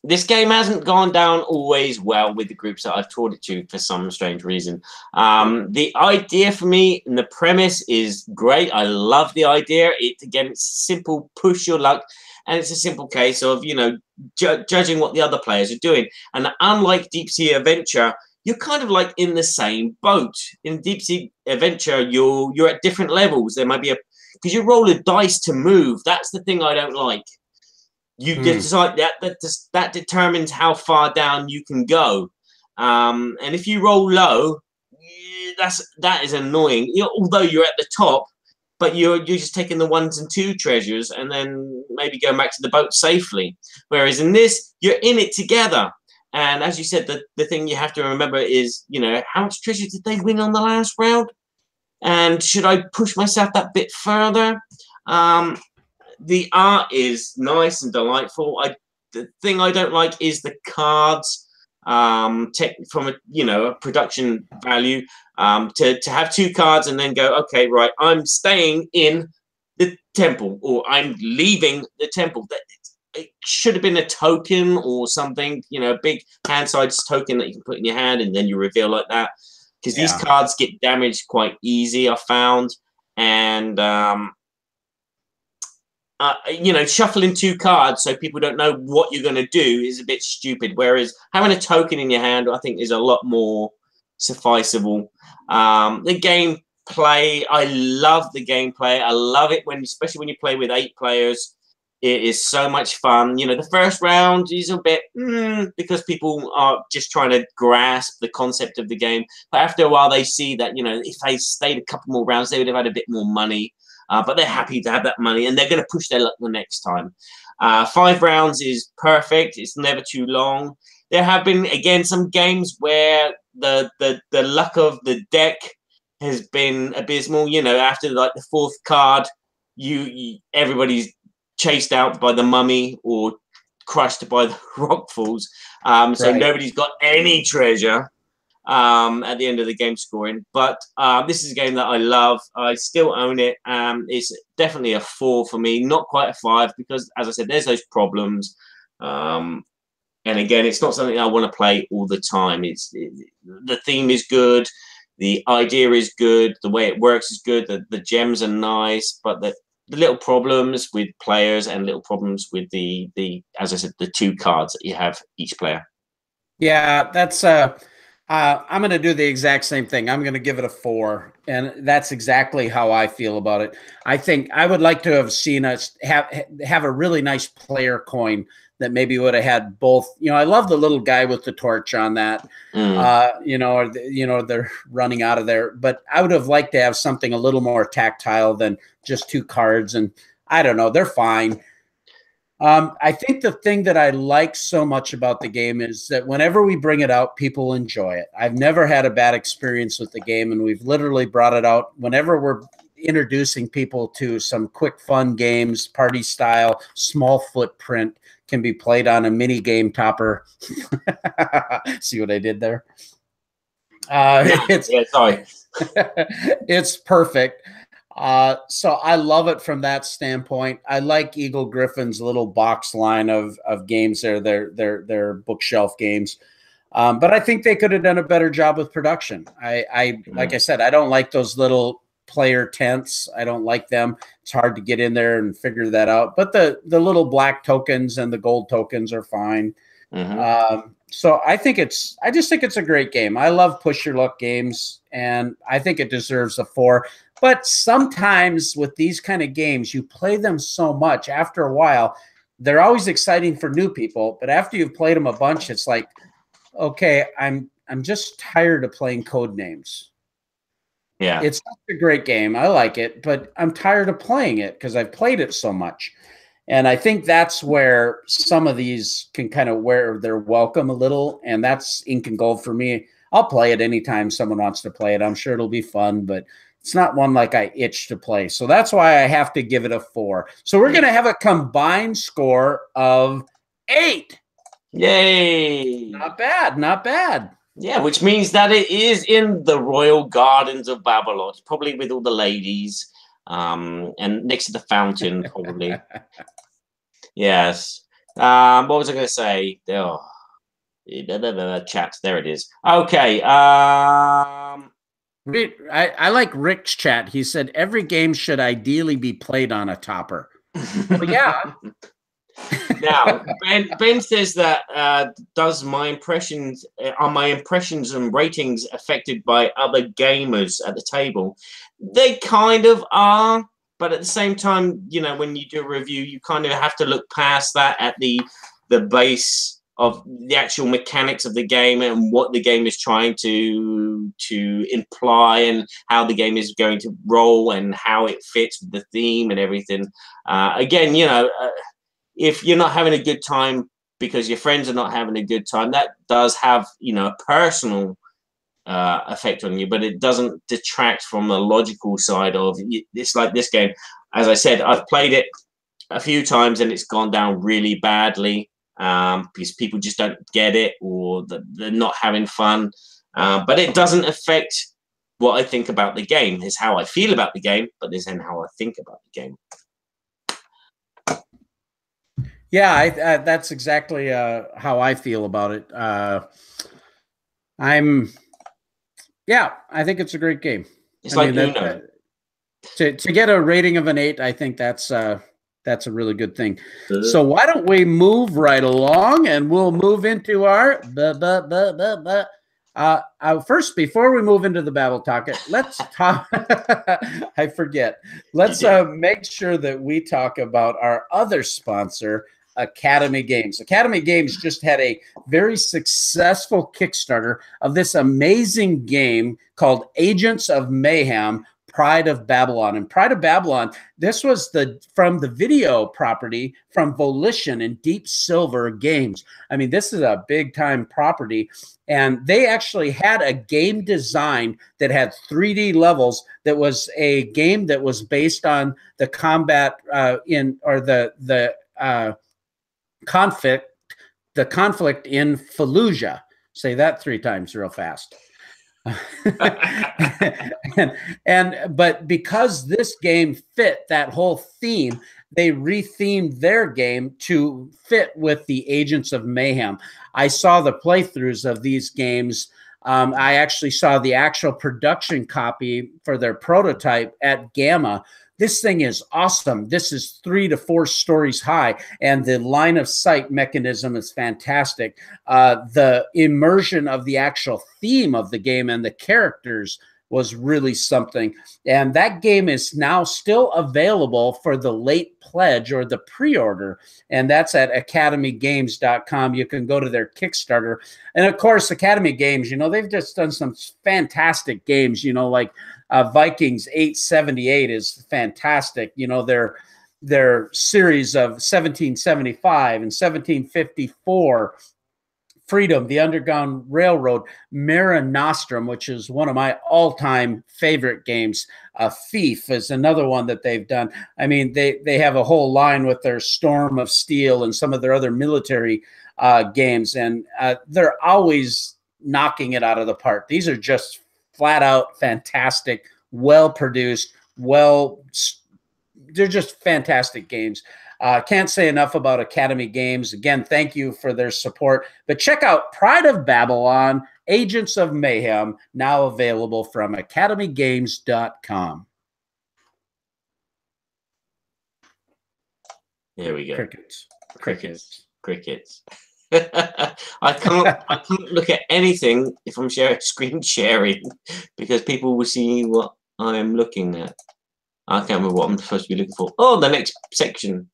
This game hasn't gone down always well with the groups that I've taught it to for some strange reason. The idea for me and the premise is great. I love the idea. It's simple, push your luck, and it's a simple case of, you know, judging what the other players are doing. And unlike Deep Sea Adventure, you're kind of like in the same boat. In Deep Sea Adventure, you're at different levels. There might be because you roll a dice to move. That's the thing I don't like. You decide that determines how far down you can go, and if you roll low, that is annoying. Although you're at the top, but you're just taking the 1s and 2 treasures, and then maybe going back to the boat safely. Whereas in this, you're in it together. And as you said, the thing you have to remember is, you know, how much treasure did they win on the last round, and should I push myself that bit further? The art is nice and delightful. The thing I don't like is the cards. From a production value. To have 2 cards and then go, okay, right, I'm staying in the temple or I'm leaving the temple. It should have been a token or something, you know, a big hand size token that you can put in your hand and then you reveal like that. Because these cards get damaged quite easy, I found, and you know, shuffling 2 cards so people don't know what you're going to do is a bit stupid. Whereas having a token in your hand, I think, is a lot more sufficeable. The gameplay, I love the gameplay. I love it especially when you play with 8 players. It is so much fun. You know, the first round is a bit because people are just trying to grasp the concept of the game. But after a while, they see that, you know, if they stayed a couple more rounds, they would have had a bit more money. But they're happy to have that money, and they're going to push their luck the next time. 5 rounds is perfect. It's never too long. There have been, again, some games where the luck of the deck has been abysmal. You know, after like the 4th card, everybody's chased out by the mummy or crushed by the rock falls. So nobody's got any treasure at the end of the game scoring. But this is a game that I love. I still own it. It's definitely a 4 for me, not quite a 5, because, as I said, there's those problems. And again, it's not something I want to play all the time. The theme is good. The idea is good. The way it works is good. The gems are nice, but the little problems with players and little problems with the as I said, the 2 cards that you have each player. Yeah, that's I'm going to do the exact same thing. I'm going to give it a 4, and that's exactly how I feel about it. I think I would like to have seen us have a really nice player coin that maybe would have had both. You know, I love the little guy with the torch on that. You know, they're running out of there, but I would have liked to have something a little more tactile than just 2 cards. And I don't know, they're fine. I think the thing that I like so much about the game is that whenever we bring it out, people enjoy it. I've never had a bad experience with the game, and we've literally brought it out whenever we're introducing people to some quick, fun games, party style, small footprint, can be played on a mini game topper. See what I did there? It's perfect. So I love it from that standpoint. I like Eagle Griffin's little box line of games there. They're bookshelf games. But I think they could have done a better job with production. Like I said, I don't like those little player tents. I don't like them. It's hard to get in there and figure that out. But the little black tokens and the gold tokens are fine. So I just think it's a great game. I love push your luck games, and I think it deserves a 4. But sometimes with these kind of games, you play them so much, after a while, they're always exciting for new people. But after you've played them a bunch, it's like, okay, I'm just tired of playing code names. Yeah, it's such a great game. I like it, but I'm tired of playing it because I've played it so much. And I think that's where some of these can kind of wear their welcome a little. And that's ink and gold for me. I'll play it anytime someone wants to play it. I'm sure it'll be fun, but it's not one like I itch to play. So that's why I have to give it a 4. So we're going to have a combined score of 8. Yay. Not bad. Not bad. Yeah, which means that it is in the royal gardens of Babblot, probably with all the ladies, and next to the fountain, probably. Yes. What was I going to say? Oh, chat. There it is. Okay. I like Rick's chat. He said every game should ideally be played on a topper. Well, yeah. Now, Ben says that does my impressions are my impressions and ratings affected by other gamers at the table? They kind of are, but at the same time, you know, when you do a review, you kind of have to look past that at the base of the actual mechanics of the game and what the game is trying to imply and how the game is going to roll and how it fits with the theme and everything. Again, you know. If you're not having a good time because your friends are not having a good time, that does have, you know, a personal effect on you, but it doesn't detract from the logical side of it. It's like this game. As I said, I've played it a few times and it's gone down really badly because people just don't get it or they're not having fun. But it doesn't affect what I think about the game. It's how I feel about the game, but this isn't how I think about the game. Yeah, that's exactly how I feel about it. I think it's a great game. It's like Uno. To get a rating of an 8, I think that's a really good thing. So why don't we move right along and we'll move into our first, before we move into the Babble Talk, let's talk. I forget. Let's make sure that we talk about our other sponsor, Academy Games. Academy Games just had a very successful Kickstarter of this amazing game called Agents of Mayhem, Pride of Babylon. And Pride of Babylon, this was from the video property from Volition and Deep Silver Games. I mean, this is a big time property. And they actually had a game design that had 3D levels that was a game that was based on the combat conflict in Fallujah. Say that 3 times real fast. But because this game fit that whole theme, they rethemed their game to fit with the Agents of Mayhem. I saw the playthroughs of these games. I actually saw the actual production copy for their prototype at Gamma. This thing is awesome. This is 3 to 4 stories high, and the line of sight mechanism is fantastic. The immersion of the actual theme of the game and the characters was really something. And that game is now still available for the late pledge or the pre-order, and that's at academygames.com. You can go to their Kickstarter. And of course, Academy Games, you know, they've just done some fantastic games, you know, like Vikings 878 is fantastic. You know, their series of 1775 and 1754, Freedom, the Underground Railroad, Mare Nostrum, which is one of my all-time favorite games. Thief is another one that they've done. I mean, they have a whole line with their Storm of Steel and some of their other military games, and they're always knocking it out of the park. These are just flat out fantastic, well-produced, they're just fantastic games. Can't say enough about Academy Games. Again, thank you for their support. But check out Pride of Babylon, Agents of Mayhem, now available from academygames.com. Here we go. Crickets. I can't look at anything if I'm screen sharing because people will see what I'm looking at. I can't remember what I'm supposed to be looking for. Oh, the next section.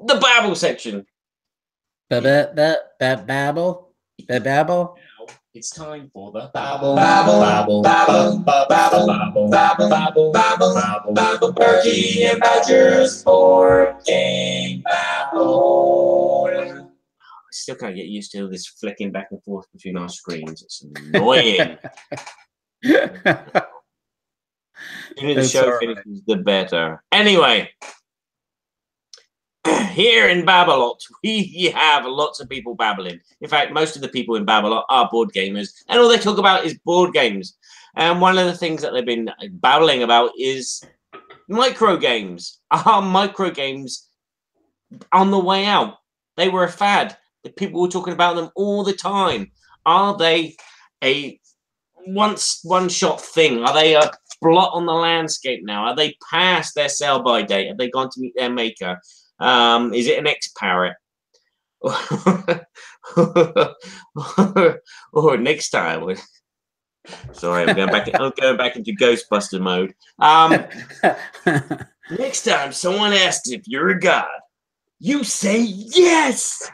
The Babble section. Babble. Now it's time for the Babble, Babble, Babble, Babble, Babble, Babble, Babble, Babble, Babble, Babble, Burky and Badger's board game Babble. I still can't get used to this flicking back and forth between our screens. It's annoying. The sooner the show finishes, the better. Anyway. Here in Babblot, we have lots of people babbling. In fact, most of the people in Babblot are board gamers, and all they talk about is board games. And one of the things that they've been babbling about is micro games. Are micro games on the way out. They were a fad. The people were talking about them all the time. Are they a one-shot thing? Are they a blot on the landscape now? Are they past their sell-by date? Have they gone to meet their maker? Is it an X-Parrot? or next time. Sorry, I'm going back into Ghostbuster mode. Next time someone asks if you're a god, you say yes.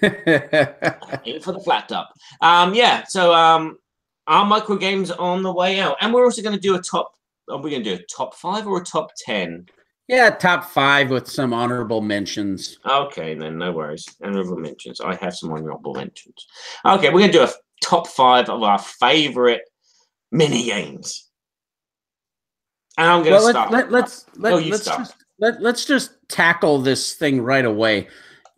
Aim for the flat top. Yeah. So our micro games on the way out, and we're also going to do a top. Are we going to do a top 5 or a top 10? Yeah, top 5 with some honorable mentions. Okay, then no worries. Honorable mentions. I have some honorable mentions. Okay, we're going to do a top 5 of our favorite mini games. And I'm going to start. Let's just tackle this thing right away.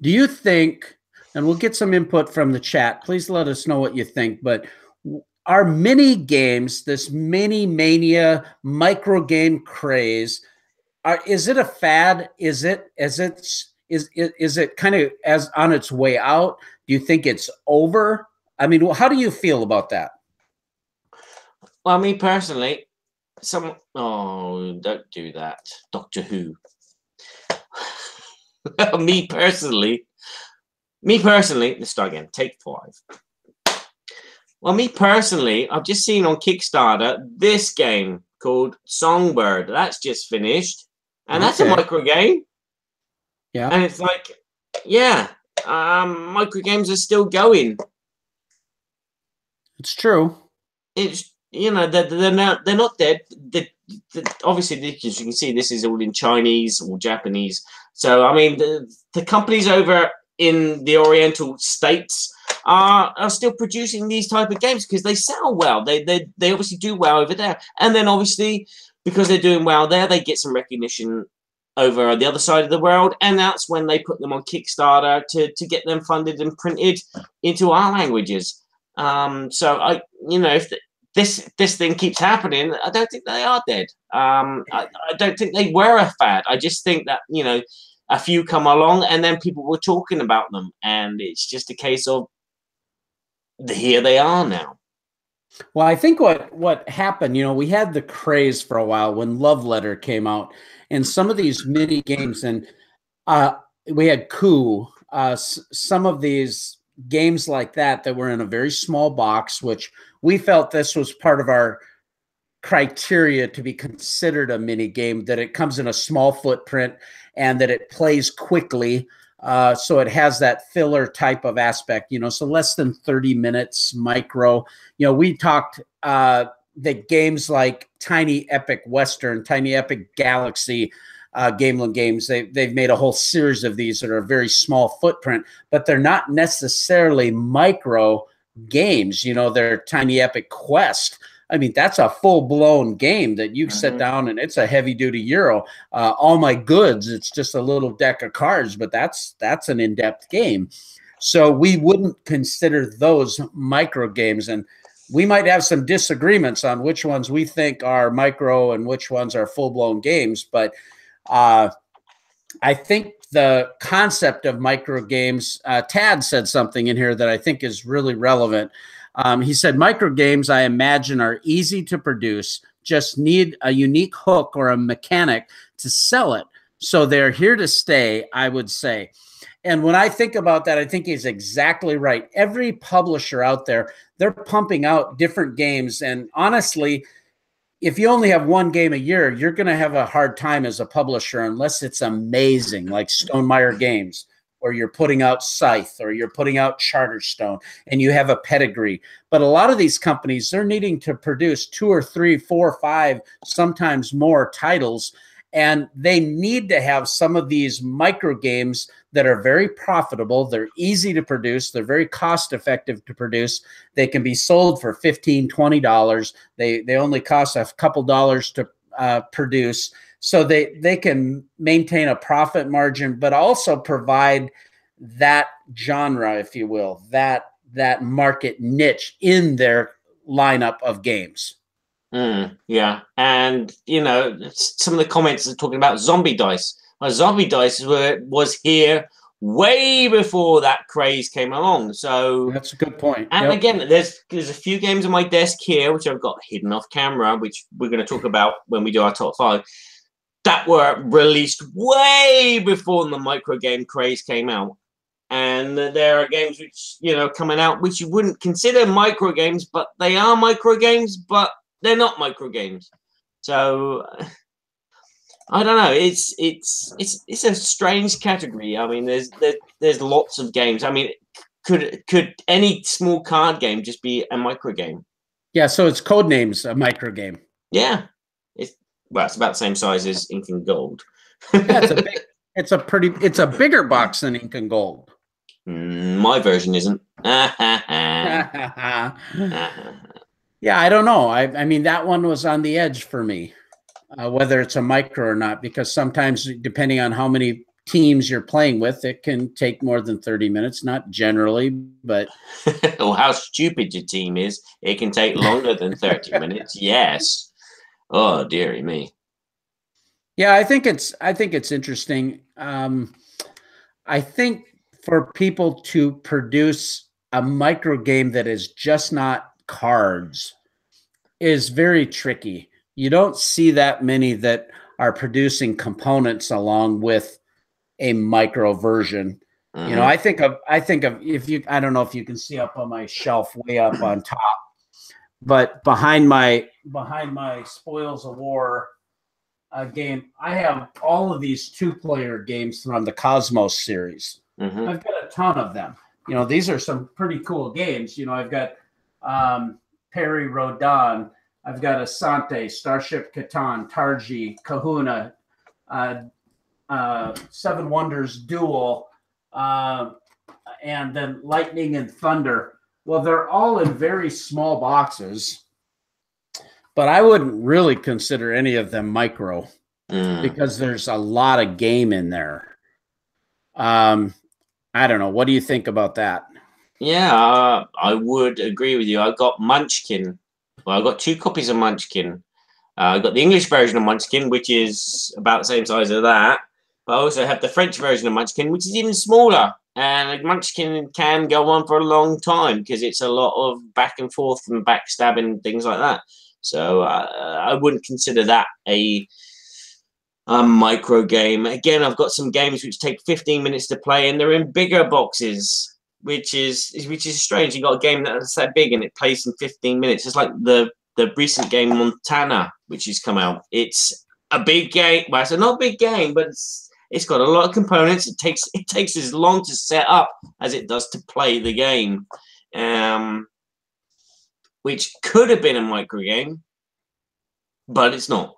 Do you think, and we'll get some input from the chat, please let us know what you think, but our mini games, this mini mania micro game craze, is it a fad? Is it kind of as on its way out? Do you think it's over? I mean, how do you feel about that? Well, me personally, don't do that. Doctor Who. me personally, let's start again. Take 5. Well, me personally, I've just seen on Kickstarter this game called Songbird. That's just finished. And that's a micro game. Yeah. And it's like, yeah, micro games are still going. It's true. It's, you know, they're not dead. Obviously, as you can see, this is all in Chinese or Japanese. So, I mean, the companies over in the Oriental states are still producing these type of games because they sell well. They obviously do well over there. And then obviously, because they're doing well there, they get some recognition over the other side of the world, and that's when they put them on Kickstarter to get them funded and printed into our languages. So if this thing keeps happening, I don't think they are dead. I don't think they were a fad. I just think that a few come along, and then people were talking about them, and it's just a case of here they are now. Well, I think what happened, we had the craze for a while when Love Letter came out, and some of these mini games, and we had Coup, some of these games like that were in a very small box, which we felt this was part of our criteria to be considered a mini game, that it comes in a small footprint and that it plays quickly. So it has that filler type of aspect, so less than 30 minutes micro. We talked that games like Tiny Epic Western, Tiny Epic Galaxy, Gamelin Games, they've made a whole series of these that are a very small footprint, but they're not necessarily micro games. They're Tiny Epic Quest. I mean, that's a full-blown game that you sit down and it's a heavy-duty Euro. All My Goods, it's just a little deck of cards, but that's an in-depth game. So we wouldn't consider those micro games, and we might have some disagreements on which ones we think are micro and which ones are full-blown games, but I think the concept of micro games, Tad said something in here that I think is really relevant. He said, micro games, I imagine, are easy to produce, just need a unique hook or a mechanic to sell it. So they're here to stay, I would say. And when I think about that, I think he's exactly right. Every publisher out there, they're pumping out different games. And honestly, if you only have one game a year, you're going to have a hard time as a publisher unless it's amazing, like Stonemaier Games, or you're putting out Scythe, or you're putting out Charterstone, and you have a pedigree. But a lot of these companies, they're needing to produce 2 or 3, 4 or 5, sometimes more titles, and they need to have some of these micro games that are very profitable. They're easy to produce. They're very cost effective to produce. They can be sold for $15, $20. They only cost a couple dollars to produce. So they can maintain a profit margin, but also provide that genre, if you will, that market niche in their lineup of games. Yeah. And, some of the comments are talking about zombie dice. zombie dice was here way before that craze came along. So that's a good point. And again, there's a few games on my desk here which I've got hidden off camera, which we're going to talk about when we do our top 5, that were released way before the micro game craze came out. And there are games which, you know, coming out which you wouldn't consider micro games, but they are micro games, but they're not micro games. So I don't know. It's a strange category. I mean, there's lots of games. I mean, could any small card game just be a micro game? Yeah. So it's Codenames a micro game. Yeah. It's about the same size as Incan Gold. Yeah, it's a bigger box than Incan Gold. My version isn't. Yeah, I don't know. I mean, that one was on the edge for me, whether it's a micro or not, because sometimes, depending on how many teams you're playing with, it can take more than 30 minutes. Not generally, but or how stupid your team is, it can take longer than 30 minutes. Yes. Oh, dearie me. Yeah, I think it's interesting. I think for people to produce a micro game that is just not cards is very tricky. You don't see that many that are producing components along with a micro version. You know, I think of if you, I don't know if you can see up on my shelf way up on top, but behind my Spoils of War game, I have all of these 2-player games from the Cosmos series. I've got a ton of them. You know, these are some pretty cool games. You know, I've got Perry Rodan, I've got Asante, Starship Catan, Targi, Kahuna, Seven Wonders Duel, and then Lightning and Thunder. Well, they're all in very small boxes, but I wouldn't really consider any of them micro because there's a lot of game in there. I don't know. What do you think about that? Yeah, I would agree with you. I've got Munchkin. Well, I've got 2 copies of Munchkin. I've got the English version of Munchkin, which is about the same size as that. But I also have the French version of Munchkin, which is even smaller. And Munchkin can go on for a long time because it's a lot of back and forth and backstabbing and things like that. So I wouldn't consider that a micro game. Again, I've got some games which take 15 minutes to play, and they're in bigger boxes, which is strange. You got a game that's that big and it plays in 15 minutes. It's like the recent game Montana, which has come out. It's a big game. Well, it's not a big game, but it's got a lot of components. It takes as long to set up as it does to play the game, which could have been a micro game, but it's not.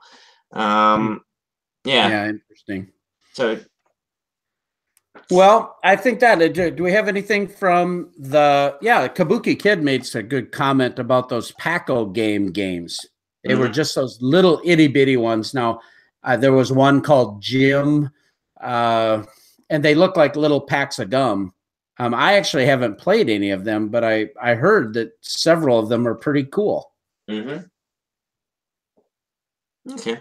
Yeah, interesting. So, well, I think that do we have anything from the Kabuki Kid made a good comment about those Paco games. They were just those little itty bitty ones. Now, there was one called Jim, and they look like little packs of gum. I actually haven't played any of them, but I heard that several of them are pretty cool. Okay.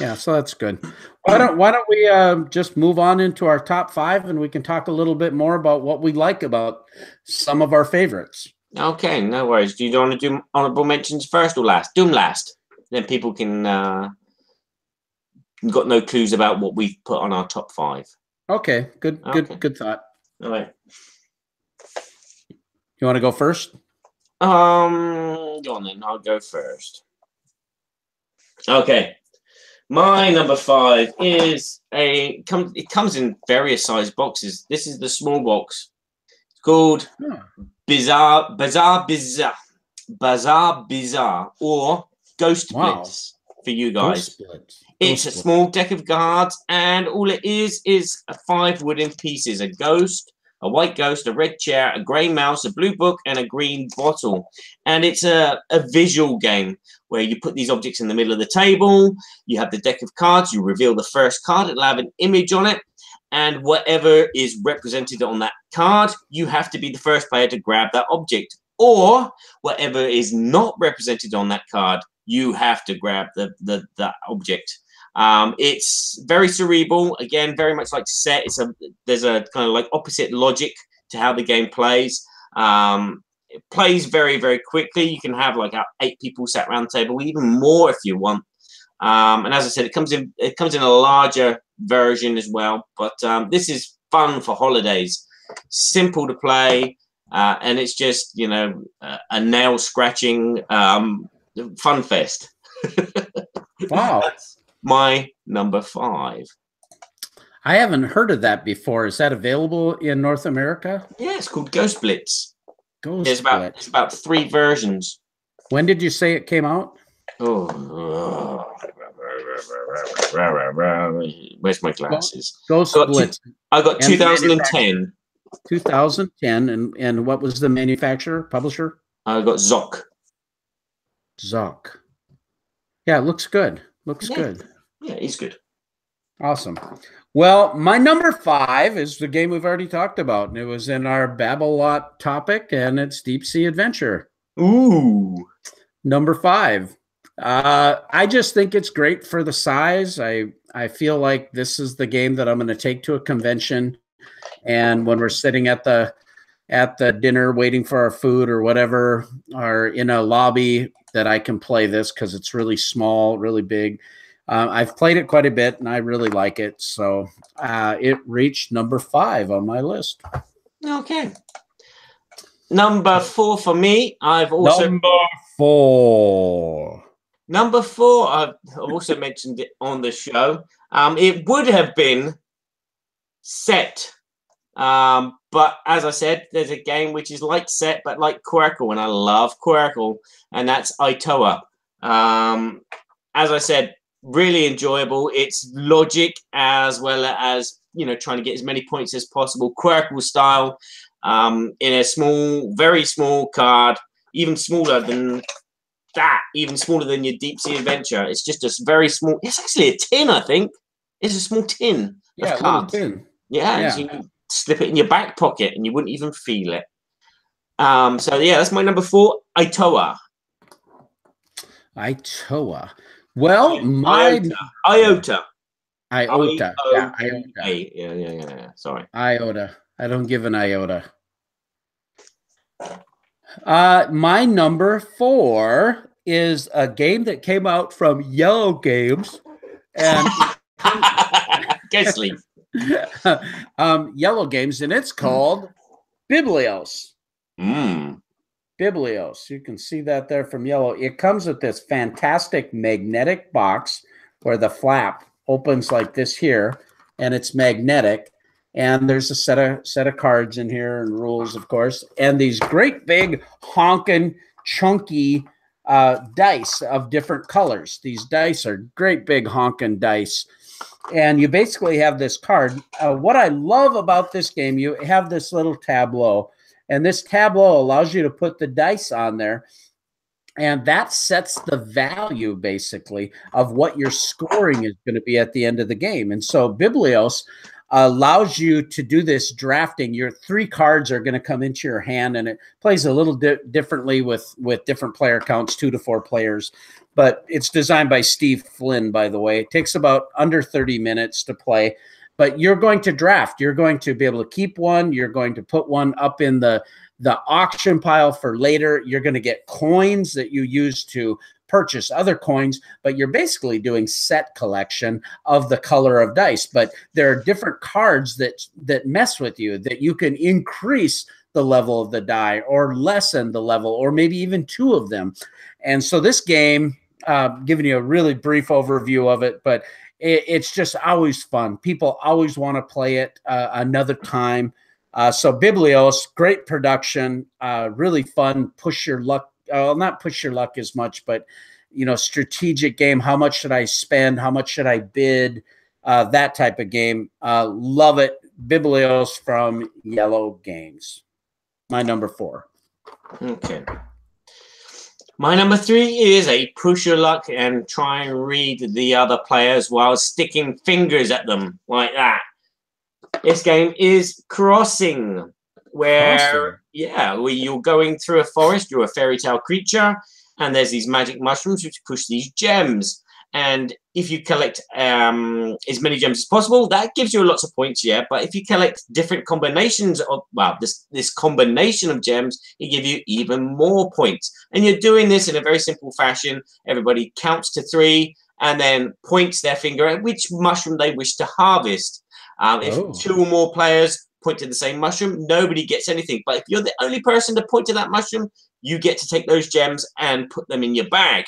Yeah, so that's good. Why don't we just move on into our top 5, and we can talk a little bit more about what we like about some of our favorites. Okay, no worries. Do you want to do honorable mentions first or last? Do them last. Then people can got no clues about what we've put on our top 5. Okay, good thought. All right. You want to go first? Go on then. I'll go first. Okay. My number 5 is it comes in various size boxes. This is the small box. It's called Bizarre or Ghost Blitz for you guys. It's a small deck of cards, and all it is 5 wooden pieces: a ghost, a white ghost, a red chair, a grey mouse, a blue book, and a green bottle. And it's a visual game where you put these objects in the middle of the table. You have the deck of cards. You reveal the first card. It'll have an image on it. And whatever is represented on that card, you have to be the first player to grab that object. Or whatever is not represented on that card, you have to grab the object. It's very cerebral, again, very much like Set. There's a kind of like opposite logic to how the game plays. It plays very, very quickly. You can have like 8 people sat around the table, even more if you want. And as I said, it comes in a larger version as well. But this is fun for holidays. Simple to play, and it's just, you know, a nail scratching fun fest. Wow. That's my number 5. I haven't heard of that before. Is that available in North America? Yeah, it's called Ghost Blitz. There's about 3 versions. When did you say it came out? Oh, where's my glasses? Ghost Blitz. I got 2010. 2010, and what was the manufacturer, publisher? I got Zoc. Zoc. Yeah, it looks good. Looks good. Yeah, he's good. Awesome. Well, my number 5 is the game we've already talked about, and it was in our Babblot topic, and it's Deep Sea Adventure. Ooh. Number 5. I just think it's great for the size. I feel like this is the game that I'm going to take to a convention, and when we're sitting at the dinner waiting for our food or whatever, or in a lobby, that I can play this because it's really small, really big. I've played it quite a bit, and I really like it. So it reached number 5 on my list. Okay. Number 4 for me. Number 4. I've also mentioned it on the show. It would have been Set. But as I said, there's a game which is like Set, but like Quirkle, and I love Quirkle, and that's Itoa. As I said, really enjoyable. It's logic as well as, you know, trying to get as many points as possible. Quirkle style, in a small, very small card, even smaller than that, even smaller than your Deep Sea Adventure. It's just a very small. It's actually a tin, I think. It's a small tin. Yeah, of cards. tin. Yeah. So you can slip it in your back pocket, and you wouldn't even feel it. So yeah, that's my number 4, Itoa. Itoa. Well, Iota. Iota. Yeah, Iota. Yeah. Sorry. Iota. I don't give an iota. My number 4 is a game that came out from Yellow Games, and Go sleep. Yellow Games, and it's called Biblios. Mm. Biblios. You can see that there from Yellow. It comes with this fantastic magnetic box where the flap opens like this here, and it's magnetic. And there's a set of cards in here and rules, of course, and these great big honking chunky dice of different colors. These dice are great big honking dice. And you basically have this card. What I love about this game, you have this little tableau, and this tableau allows you to put the dice on there, and that sets the value, basically, of what your scoring is going to be at the end of the game. And so Biblios allows you to do this drafting. Your 3 cards are going to come into your hand, and it plays a little differently with different player counts, 2 to 4 players. But it's designed by Steve Flynn, by the way. It takes about under 30 minutes to play. But you're going to draft. You're going to be able to keep one. You're going to put one up in the auction pile for later. You're going to get coins that you use to purchase other coins, but you're basically doing set collection of the color of dice. But there are different cards that mess with you, that you can increase the level of the die or lessen the level, or maybe even 2 of them. And so this game, giving you a really brief overview of it, but it's just always fun. People always want to play it another time. So Biblios, great production, really fun, push your luck. Not push your luck as much, but, you know, strategic game. How much should I spend? How much should I bid? That type of game. Love it. Biblios from Yellow Games. My number 4. Okay. My number 3 is a push your luck and try and read the other players while sticking fingers at them like that. This game is Crossing, where you're going through a forest. You're a fairy tale creature, and there's these magic mushrooms which push these gems. And if you collect as many gems as possible, that gives you lots of points, yeah. But if you collect different combinations of, well, this combination of gems, it gives you even more points. And you're doing this in a very simple fashion. Everybody counts to 3 and then points their finger at which mushroom they wish to harvest. If 2 or more players point to the same mushroom, nobody gets anything. But if you're the only person to point to that mushroom, you get to take those gems and put them in your bag.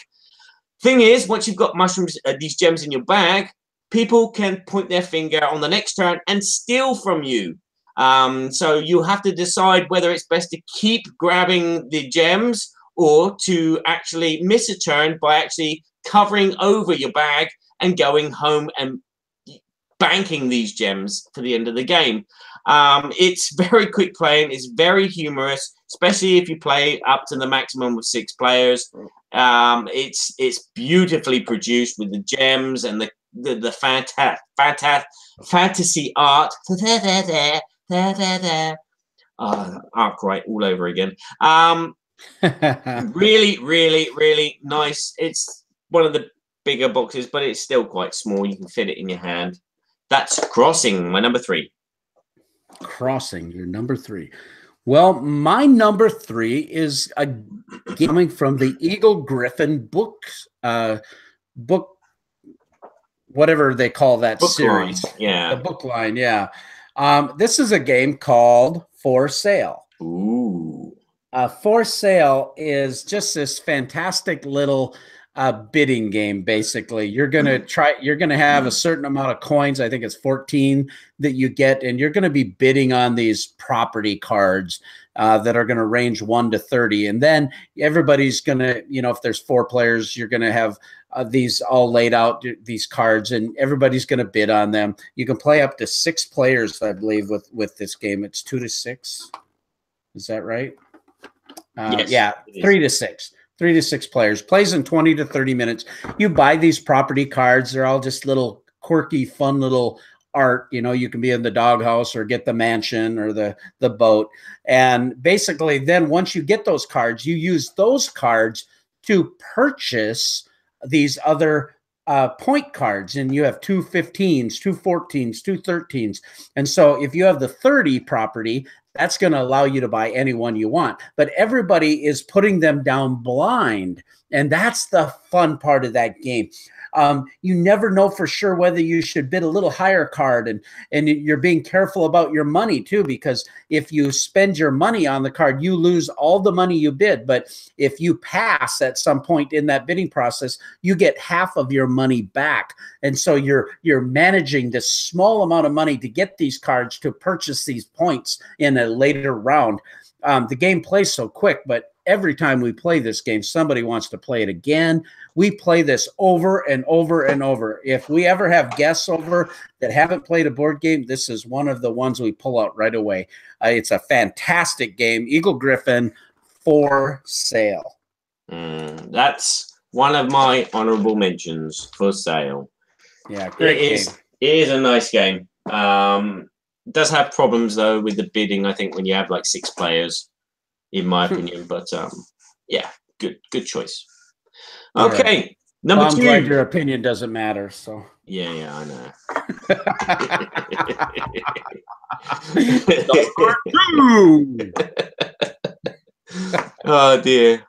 Thing is, once you've got mushrooms, these gems in your bag, people can point their finger on the next turn and steal from you. So you have to decide whether it's best to keep grabbing the gems or to actually miss a turn by actually covering over your bag and going home and banking these gems for the end of the game. It's very quick playing. It's very humorous, especially if you play up to the maximum of 6 players. It's beautifully produced with the gems and the fantasy art. Arkwright all over again. Really, really, really nice. It's one of the bigger boxes, but it's still quite small. You can fit it in your hand. That's Crossing, my number 3. Crossing, your number 3. Well, my number 3 is coming from the Eagle Griffin book, whatever they call that book series. Line. Yeah. The book line, yeah. This is a game called For Sale. Ooh. For Sale is just this fantastic little bidding game. Basically, you're gonna have a certain amount of coins. I think it's 14 that you get, and you're gonna be bidding on these property cards that are gonna range 1 to 30, and then everybody's gonna, if there's 4 players, you're gonna have these all laid out, these cards, and everybody's gonna bid on them. You can play up to 6 players, I believe, with this game. It's 2 to 6. Is that right? Yes, yeah, 3 to 6. 3 to 6 players. Plays in 20 to 30 minutes. You buy these property cards. They're all just little quirky, fun little art. You can be in the doghouse or get the mansion or the boat. And basically then once you get those cards, you use those cards to purchase these other point cards. And you have 2 15s, 2 14s, 2 13s. And so if you have the 30 property, that's going to allow you to buy any one you want. But everybody is putting them down blind. And that's the fun part of that game. You never know for sure whether you should bid a little higher card, and you're being careful about your money too, because if you spend your money on the card, you lose all the money you bid. But if you pass at some point in that bidding process, you get half of your money back. And so you're managing this small amount of money to get these cards to purchase these points in a later round. The game plays so quick, but every time we play this game, somebody wants to play it again. We play this over and over and over. If we ever have guests over that haven't played a board game, this is one of the ones we pull out right away. It's a fantastic game. Eagle Griffin, For Sale. That's one of my honorable mentions. For Sale. Yeah, great game. It is a nice game. It does have problems though with the bidding, I think, when you have like 6 players, in my opinion. But yeah, good choice. Okay, right. Number 2. I'm glad your opinion doesn't matter. So yeah, I know. Oh dear,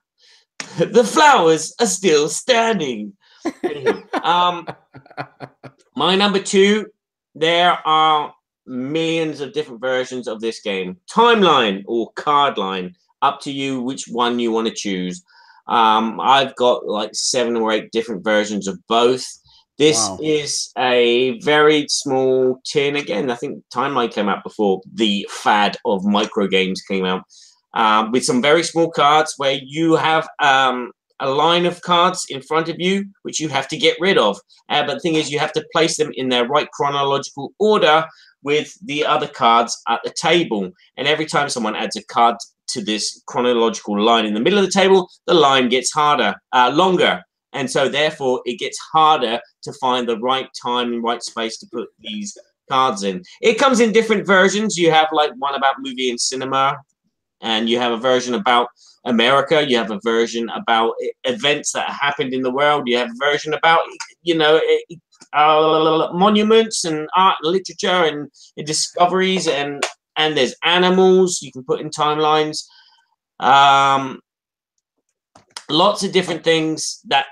the flowers are still standing. My number 2. There are millions of different versions of this game. Timeline or card line, up to you which one you want to choose. I've got like 7 or 8 different versions of both. This is a very small tin. Again, I think Timeline came out before the fad of micro games came out, with some very small cards where you have a line of cards in front of you which you have to get rid of. But the thing is, you have to place them in their right chronological order with the other cards at the table. And every time someone adds a card to this chronological line in the middle of the table, the line gets longer. And so therefore it gets harder to find the right time and right space to put these cards in. It comes in different versions. You have like one about movie and cinema, and you have a version about America. You have a version about events that happened in the world. You have a version about you know, monuments and art and literature and discoveries, and there's animals you can put in timelines. Lots of different things that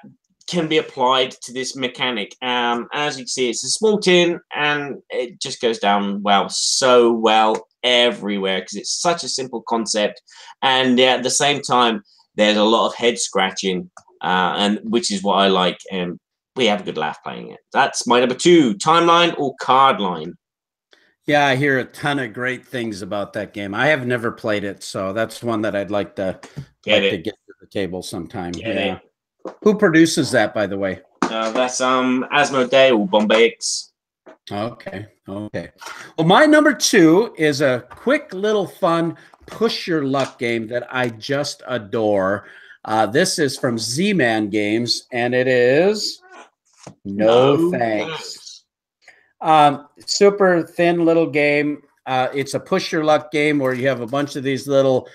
can be applied to this mechanic. As you can see, it's a small tin and it just goes down so well everywhere because it's such a simple concept, and at the same time there's a lot of head scratching, and which is what I like, and we have a good laugh playing it. That's my number 2, timeline or card line. Yeah, I hear a ton of great things about that game. I have never played it, so that's one that I'd like to get to the table sometime. Yeah. Who produces that, by the way? That's Asmodee or Bombayx. Okay. Well, my number 2 is a quick little fun push your luck game that I just adore. This is from Z-Man Games, and it is No Thanks. Super thin little game. It's a push your luck game where you have a bunch of these little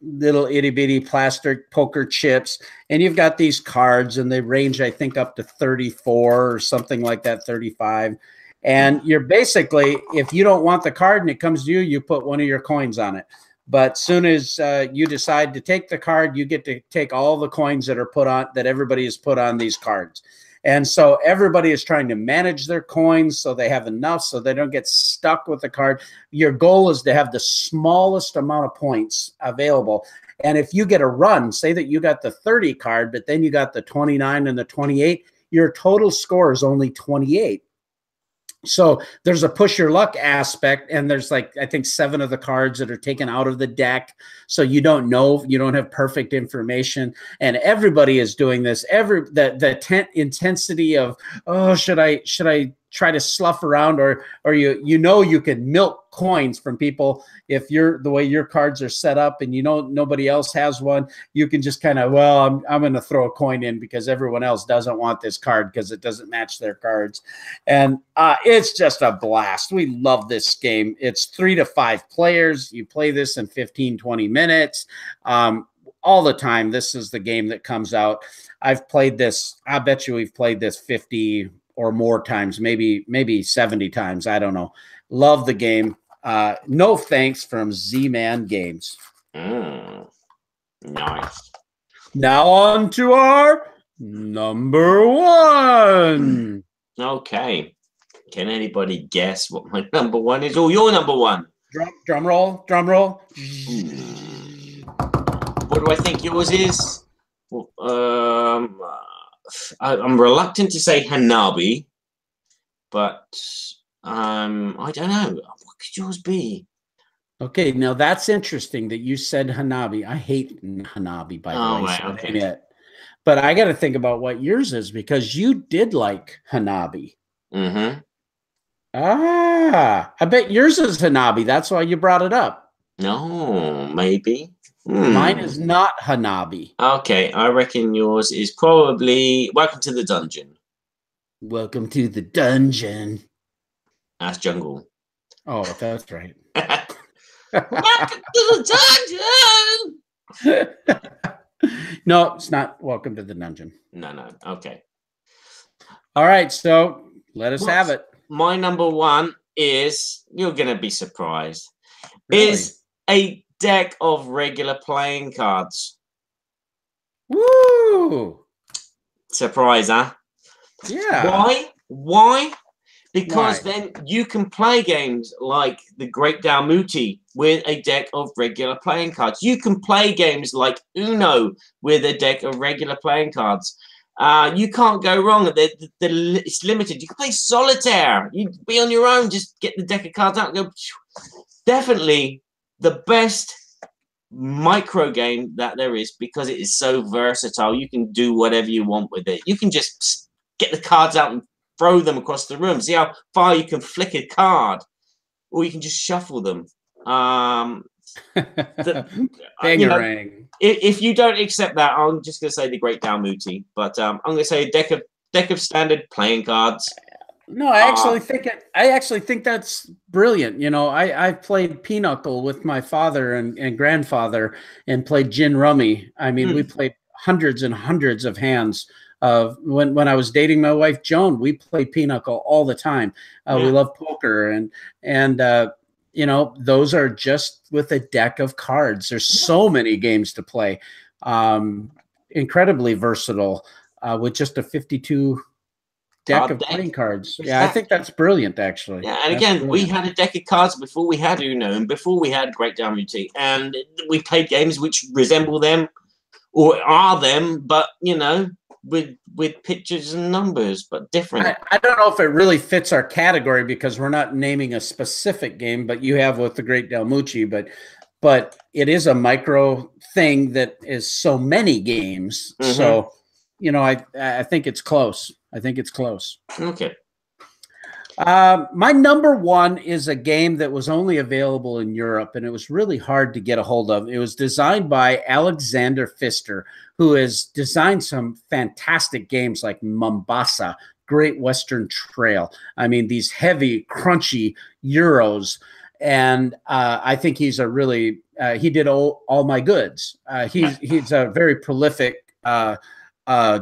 itty bitty plastic poker chips, and you've got these cards, and they range, I think, up to 34 or something like that, 35. And you're basically, if you don't want the card and it comes to you, you put one of your coins on it. But soon as you decide to take the card, you get to take all the coins that are put on, that everybody has put on these cards. And so everybody is trying to manage their coins so they have enough so they don't get stuck with the card. Your goal is to have the smallest amount of points available. And if you get a run, say that you got the 30 card, but then you got the 29 and the 28, your total score is only 28. So there's a push your luck aspect, and there's like, I think 7 of the cards that are taken out of the deck. So you don't know, you don't have perfect information, and everybody is doing this. The intensity of, oh, should I try to slough around, or you can milk coins from people if you're the way your cards are set up and nobody else has one. You can just kind of, well, I'm going to throw a coin in because everyone else doesn't want this card because it doesn't match their cards. And it's just a blast. We love this game. It's 3 to 5 players. You play this in 15-20 minutes all the time. This is the game that comes out. I've played this, I bet you we've played this 50 or more times, maybe 70 times. I don't know. Love the game. No Thanks from Z-Man Games. Nice. Now on to our number 1. Okay. Can anybody guess what my number 1 is, or your number 1? Drum roll. What do I think yours is? I'm reluctant to say Hanabi, but I don't know. What could yours be? Okay, now that's interesting that you said Hanabi. I hate Hanabi, by the way. Right, So okay. but I got to think about what yours is, because you did like Hanabi. Mm-hmm. I bet yours is Hanabi. That's why you brought it up. No, maybe. Mine is not Hanabi. Okay, I reckon yours is probably Welcome to the Dungeon. Welcome to the dungeon. That's Jungle. Oh, that's right. Welcome to the dungeon! No, it's not Welcome to the Dungeon. No. Okay. All right, so let us have it. My number 1 is, you're going to be surprised, Really? is a deck of regular playing cards. Woo! Surprise, huh? Yeah. Why? Because Why? then you can play games like the Great Dalmuti with a deck of regular playing cards. You can play games like Uno with a deck of regular playing cards. You can't go wrong. It's limited. You can play solitaire. You be on your own. Just get the deck of cards out and go. Definitely the best micro game that there is, because it is so versatile. You can do whatever you want with it. You can just get the cards out and throw them across the room. See how far you can flick a card, or you can just shuffle them. Bangarang. If you don't accept that, I'm just going to say the Great Dalmuti. But I'm going to say a deck of standard playing cards. No, I actually think that's brilliant. I've played Pinochle with my father and grandfather, and played gin rummy. I mean, we played hundreds and hundreds of hands When I was dating my wife Joan, we played pinochle all the time. We love poker, and you know, those are just with a deck of cards. There's so many games to play. Incredibly versatile with just a 52 deck of playing cards. Exactly. Yeah, I think that's brilliant, actually. Yeah, and again, we had a deck of cards before we had Uno and before we had Great Dane Moody, and we played games which resemble them or are them, but you know, with pictures and numbers, but different. I don't know if it really fits our category because we're not naming a specific game, but you have with the Great Dane Moody, but it is a micro thing that is so many games. So, you know, I think it's close. I think it's close. Okay. My number one is a game that was only available in Europe, and it was really hard to get a hold of. It was designed by Alexander Pfister, who has designed some fantastic games like Mombasa, Great Western Trail. I mean, these heavy, crunchy Euros. And I think he's a really, he did all my goods. He's a very prolific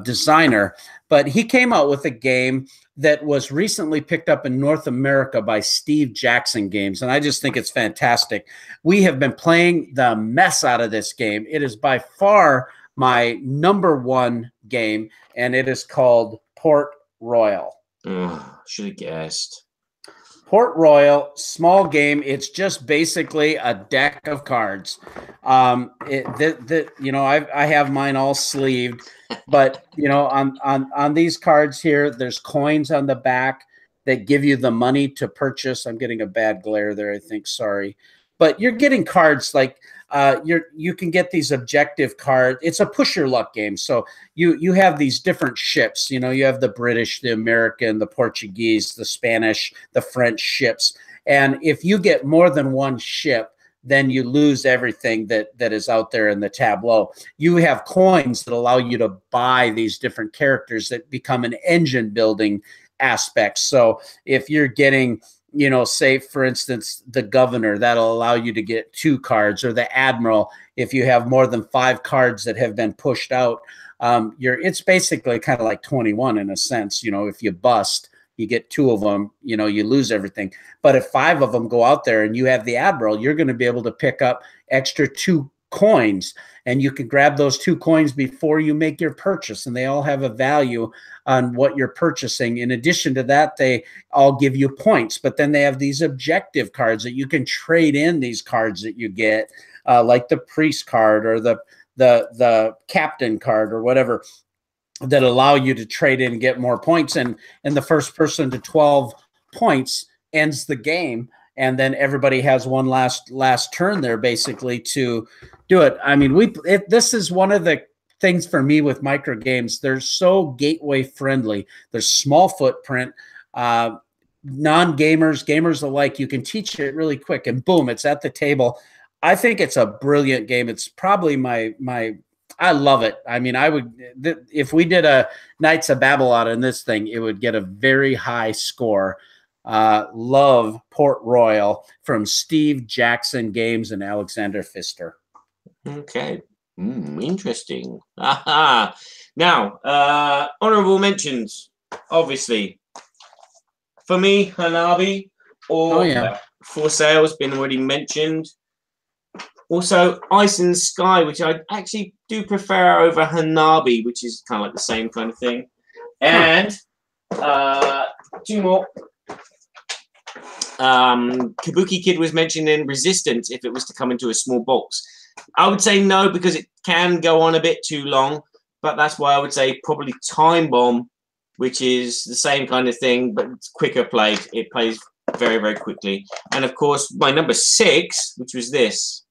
designer, but he came out with a game that was recently picked up in North America by Steve Jackson Games, and I just think it's fantastic. We have been playing the mess out of this game. It is by far my number one game, and it is called Port Royal. Should have guessed. Port Royal, small game. It's just basically a deck of cards. You know, I have mine all sleeved, but you know, on these cards here, there's coins on the back that give you the money to purchase. I'm getting a bad glare there, I think. Sorry, but you're getting cards like you can get these objective cards. It's a push your luck game. So you have these different ships. You know, you have the British, the American, the Portuguese, the Spanish, the French ships. And if you get more than one ship, then you lose everything that is out there in the tableau. You have coins that allow you to buy these different characters that become an engine building aspect. So if you're getting, you know, say, for instance, the governor, that'll allow you to get 2 cards, or the admiral, if you have more than 5 cards that have been pushed out. It's basically kind of like 21 in a sense. You know, if you bust, you get 2 of them, you know, you lose everything. But if 5 of them go out there and you have the admiral, you're going to be able to pick up extra 2 coins, and you can grab those 2 coins before you make your purchase, and they all have a value on what you're purchasing. In addition to that, they all give you points, but then they have these objective cards that you can trade in these cards that you get, like the priest card or the captain card or whatever, that allow you to trade in and get more points. And the first person to 12 points ends the game. And then everybody has one last turn there, basically, to do it. I mean, this is one of the things for me with micro games. They're so gateway friendly. They're small footprint. Non-gamers, gamers alike, you can teach it really quick, and boom, it's at the table. I think it's a brilliant game. It's probably I love it. I mean, if we did a Knights of Babblot in this thing, it would get a very high score. Love Port Royal from Steve Jackson Games and Alexander Pfister. Okay. Interesting. Now, honorable mentions, obviously. For me, Hanabi, or For Sale has been already mentioned. Also, Ice and Sky, which I actually do prefer over Hanabi, which is kind of like the same kind of thing. And 2 more. Kabuki Kid was mentioned in Resistance if it was to come into a small box. I would say no, because it can go on a bit too long, but that's why I would say probably Time Bomb, which is the same kind of thing, but it's quicker played. It plays very, very quickly. And of course, my number 6, which was this,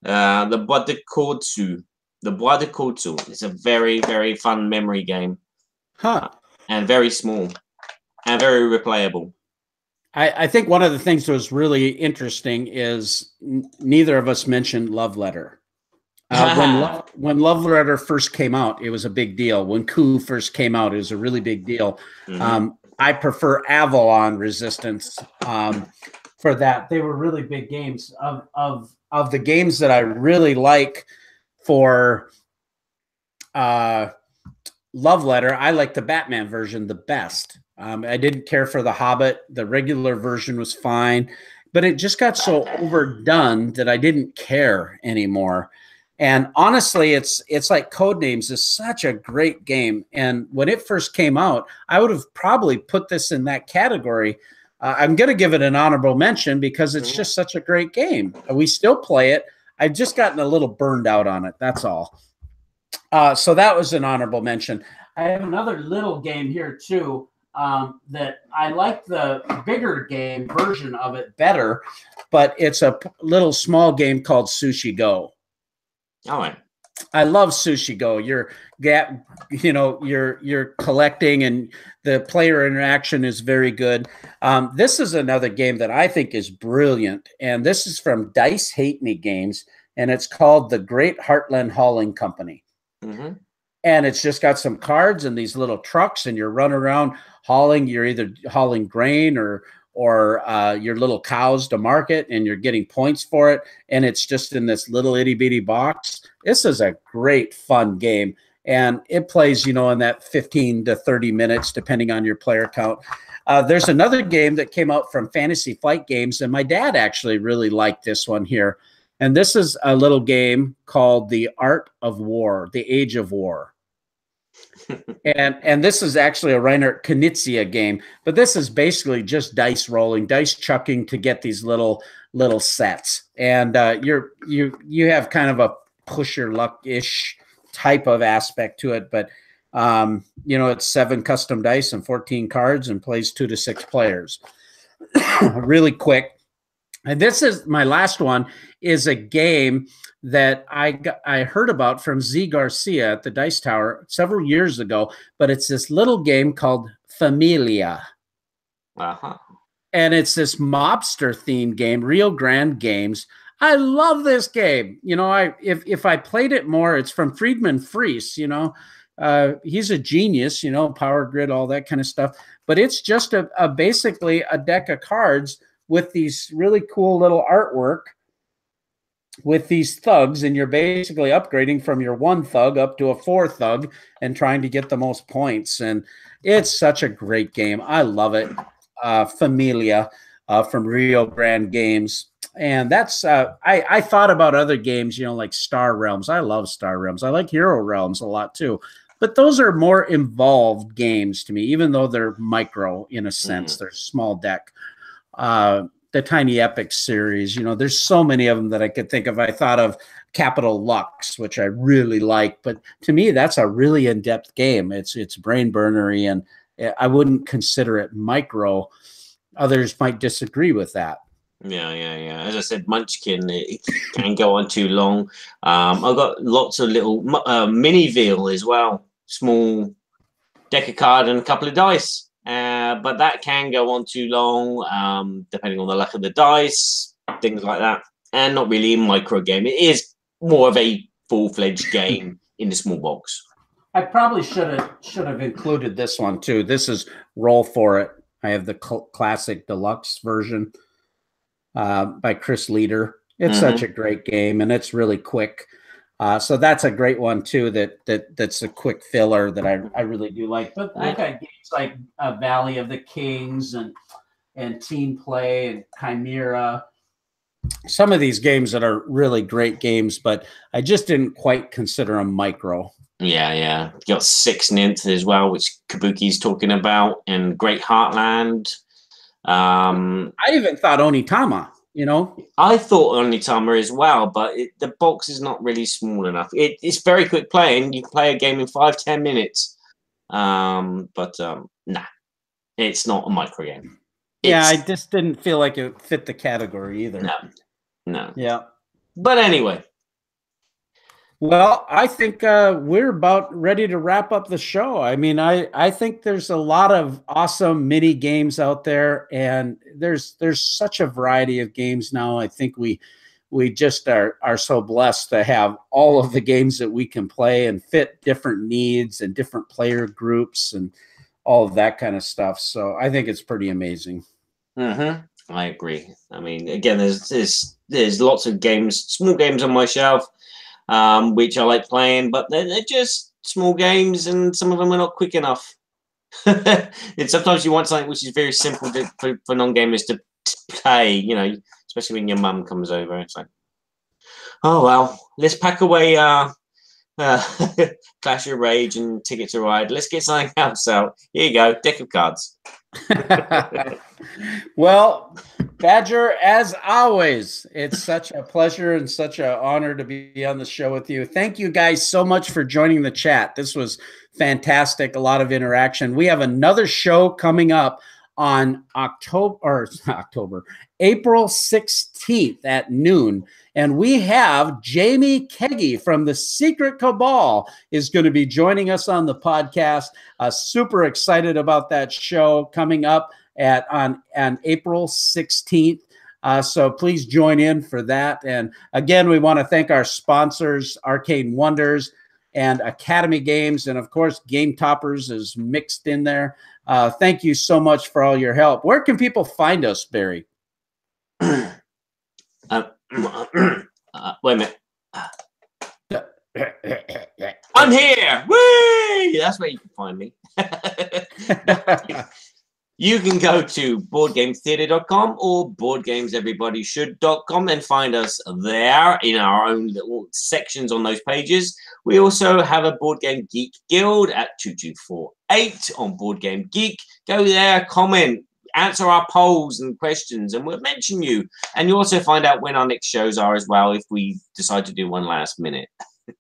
the Bois de Koutsu. The Bois de Koutsu is a very, very fun memory game. And very small and very replayable. I think one of the things that was really interesting is neither of us mentioned Love Letter. When Love Letter first came out, it was a big deal. When Coup first came out, it was a really big deal. I prefer Avalon Resistance for that. They were really big games. Of the games that I really like for love letter. I like the Batman version the best. I didn't care for the Hobbit. The regular version was fine, but it just got so overdone that I didn't care anymore. And honestly, it's like Codenames is such a great game. And when it first came out, I would have probably put this in that category. I'm going to give it an honorable mention because it's just such a great game. We still play it. I've just gotten a little burned out on it. That's all. So that was an honorable mention. I have another little game here too that I like the bigger game version of it better, but it's a little small game called Sushi Go. All right. I love Sushi Go. You're collecting, and the player interaction is very good. This is another game that I think is brilliant, and this is from Dice Hate Me Games, and it's called The Great Heartland Hauling Company. Mm-hmm. And it's just got some cards and these little trucks, and you're running around hauling. You're either hauling grain or your little cows to market, and you're getting points for it. And it's just in this little itty bitty box. This is a great fun game, and it plays, in that 15 to 30 minutes, depending on your player count. There's another game that came out from Fantasy Flight Games, and my dad actually really liked this one here. And this is a little game called The Art of War, The Age of War. and this is actually a Reinhard Knizia game, but this is basically just dice rolling, dice chucking to get these little sets. And you have kind of a push your luck-ish type of aspect to it, but it's 7 custom dice and 14 cards and plays 2 to 6 players. Really quick. And this is my last one, is a game that I heard about from Z Garcia at the Dice Tower several years ago, but it's this little game called Familia. Uh-huh. And it's this mobster themed game, Rio Grande Games. I love this game. If I played it more, it's from Friedman Fries, he's a genius, power grid, all that kind of stuff. But it's just basically a deck of cards with these really cool little artwork with these thugs, and you're basically upgrading from your 1 thug up to a 4 thug and trying to get the most points. And it's such a great game. I love it. Familia from Rio Grande Games. And that's, I thought about other games, like Star Realms. I love Star Realms. I like Hero Realms a lot too. But those are more involved games to me, even though they're micro in a sense. They're small deck. The Tiny Epic series, there's so many of them that I could think of. I thought of Capital Lux, which I really like, but to me, that's a really in-depth game. It's brain burnery, and I wouldn't consider it micro. Others might disagree with that. Yeah. As I said, Munchkin, it can go on too long. I've got lots of little mini veal as well, small deck of card and a couple of dice. But that can go on too long, depending on the luck of the dice, things like that. And not really a micro game. It is more of a full-fledged game in the small box. I probably should have included this one too. This is Roll For It. I have the classic deluxe version by Chris Leader. It's such a great game, and it's really quick. So that's a great one too. That's a quick filler that I really do like. But I got games like Valley of the Kings and Team Play and Chimera. Some of these games that are really great games, but I just didn't quite consider them micro. Yeah. You got 6 Ninth as well, which Kabuki's talking about, and Great Heartland. I even thought Onitama. I thought Onitama as well, but the box is not really small enough. It's very quick playing. You can play a game in 5-10 minutes. But nah, it's not a micro game. Yeah, I just didn't feel like it fit the category either. No. Yeah. But anyway. Well, I think we're about ready to wrap up the show. I mean, I think there's a lot of awesome mini games out there, and there's such a variety of games now. I think we just are so blessed to have all of the games that we can play and fit different needs and different player groups and all of that kind of stuff. So I think it's pretty amazing. I agree. I mean, again, there's lots of games, small games on my shelf, which I like playing, but they're just small games, and some of them are not quick enough. And sometimes you want something which is very simple for non-gamers to play, you know, especially when your mum comes over. It's like, oh, well, let's pack away Clash of Rage and Ticket to Ride. Let's get something else out. Here you go, deck of cards. Well, Badger, as always, it's such a pleasure and such an honor to be on the show with you. Thank you guys so much for joining the chat. This was fantastic, a lot of interaction. We have another show coming up on April 16th at noon. And we have Jamie Keggy from the Secret Cabal is going to be joining us on the podcast. Super excited about that show coming up on April 16th. So please join in for that. And again, we want to thank our sponsors, Arcane Wonders and Academy Games. And of course, Game Toppers is mixed in there. Thank you so much for all your help. Where can people find us, Barry? Wait a minute. I'm here. Whee! That's where you can find me. You can go to boardgametheater.com or boardgameseverybodyshould.com and find us there in our own little sections on those pages. We also have a Board Game Geek Guild at 2248 on Board Game Geek. Go there, comment, answer our polls and questions, and we'll mention you. And you also find out when our next shows are as well if we decide to do one last minute.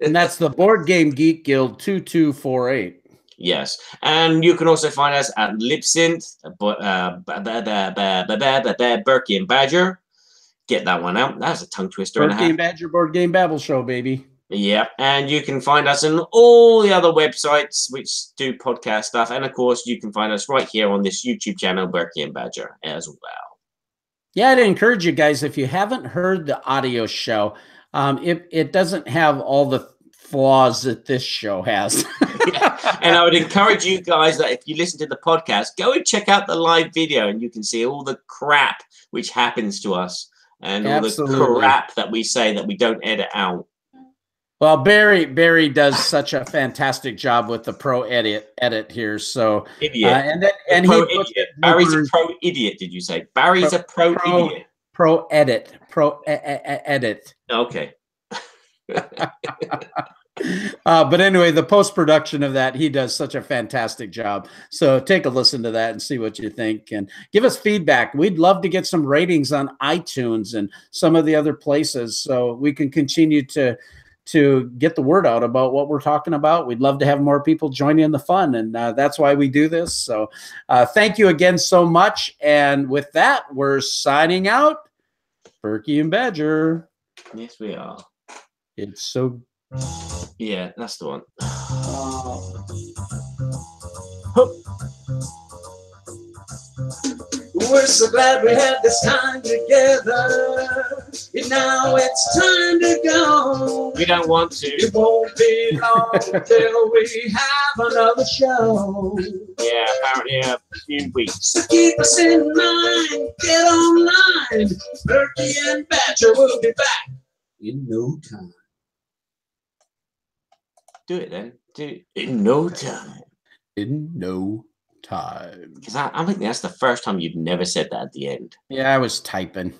And that's the Board Game Geek Guild 2248. Yes, and you can also find us at Lipsynth, Burky and Badger. Get that one out. That's a tongue twister. Burky and Badger Board Game Babble Show, baby. Yeah, and you can find us on all the other websites which do podcast stuff, and of course you can find us right here on this YouTube channel, Burky and Badger, as well. Yeah, I'd encourage you guys, if you haven't heard the audio show, it doesn't have all the flaws that this show has. Yeah. And I would encourage you guys that if you listen to the podcast, go and check out the live video, and you can see all the crap which happens to us and all the crap that we say that we don't edit out. Well, Barry does such a fantastic job with the pro edit here. So idiot. Barry's a pro idiot. Did you say Barry's a pro idiot? Pro edit. Okay. But anyway, the post-production of that, he does such a fantastic job. So take a listen to that and see what you think and give us feedback. We'd love to get some ratings on iTunes and some of the other places so we can continue to get the word out about what we're talking about. We'd love to have more people join in the fun, and that's why we do this. So thank you again so much. And with that, we're signing out. Burky and Badger. Yes, we are. It's so... Yeah, that's the one. We're so glad we had this time together. And now it's time to go. We don't want to. It won't be long till we have another show. Yeah, apparently a few weeks. So keep us in mind. Get online. Burky and Badger will be back in no time. Do it then. Do it in no time. In no time. Because I think that's the first time you've never said that at the end. Yeah, I was typing.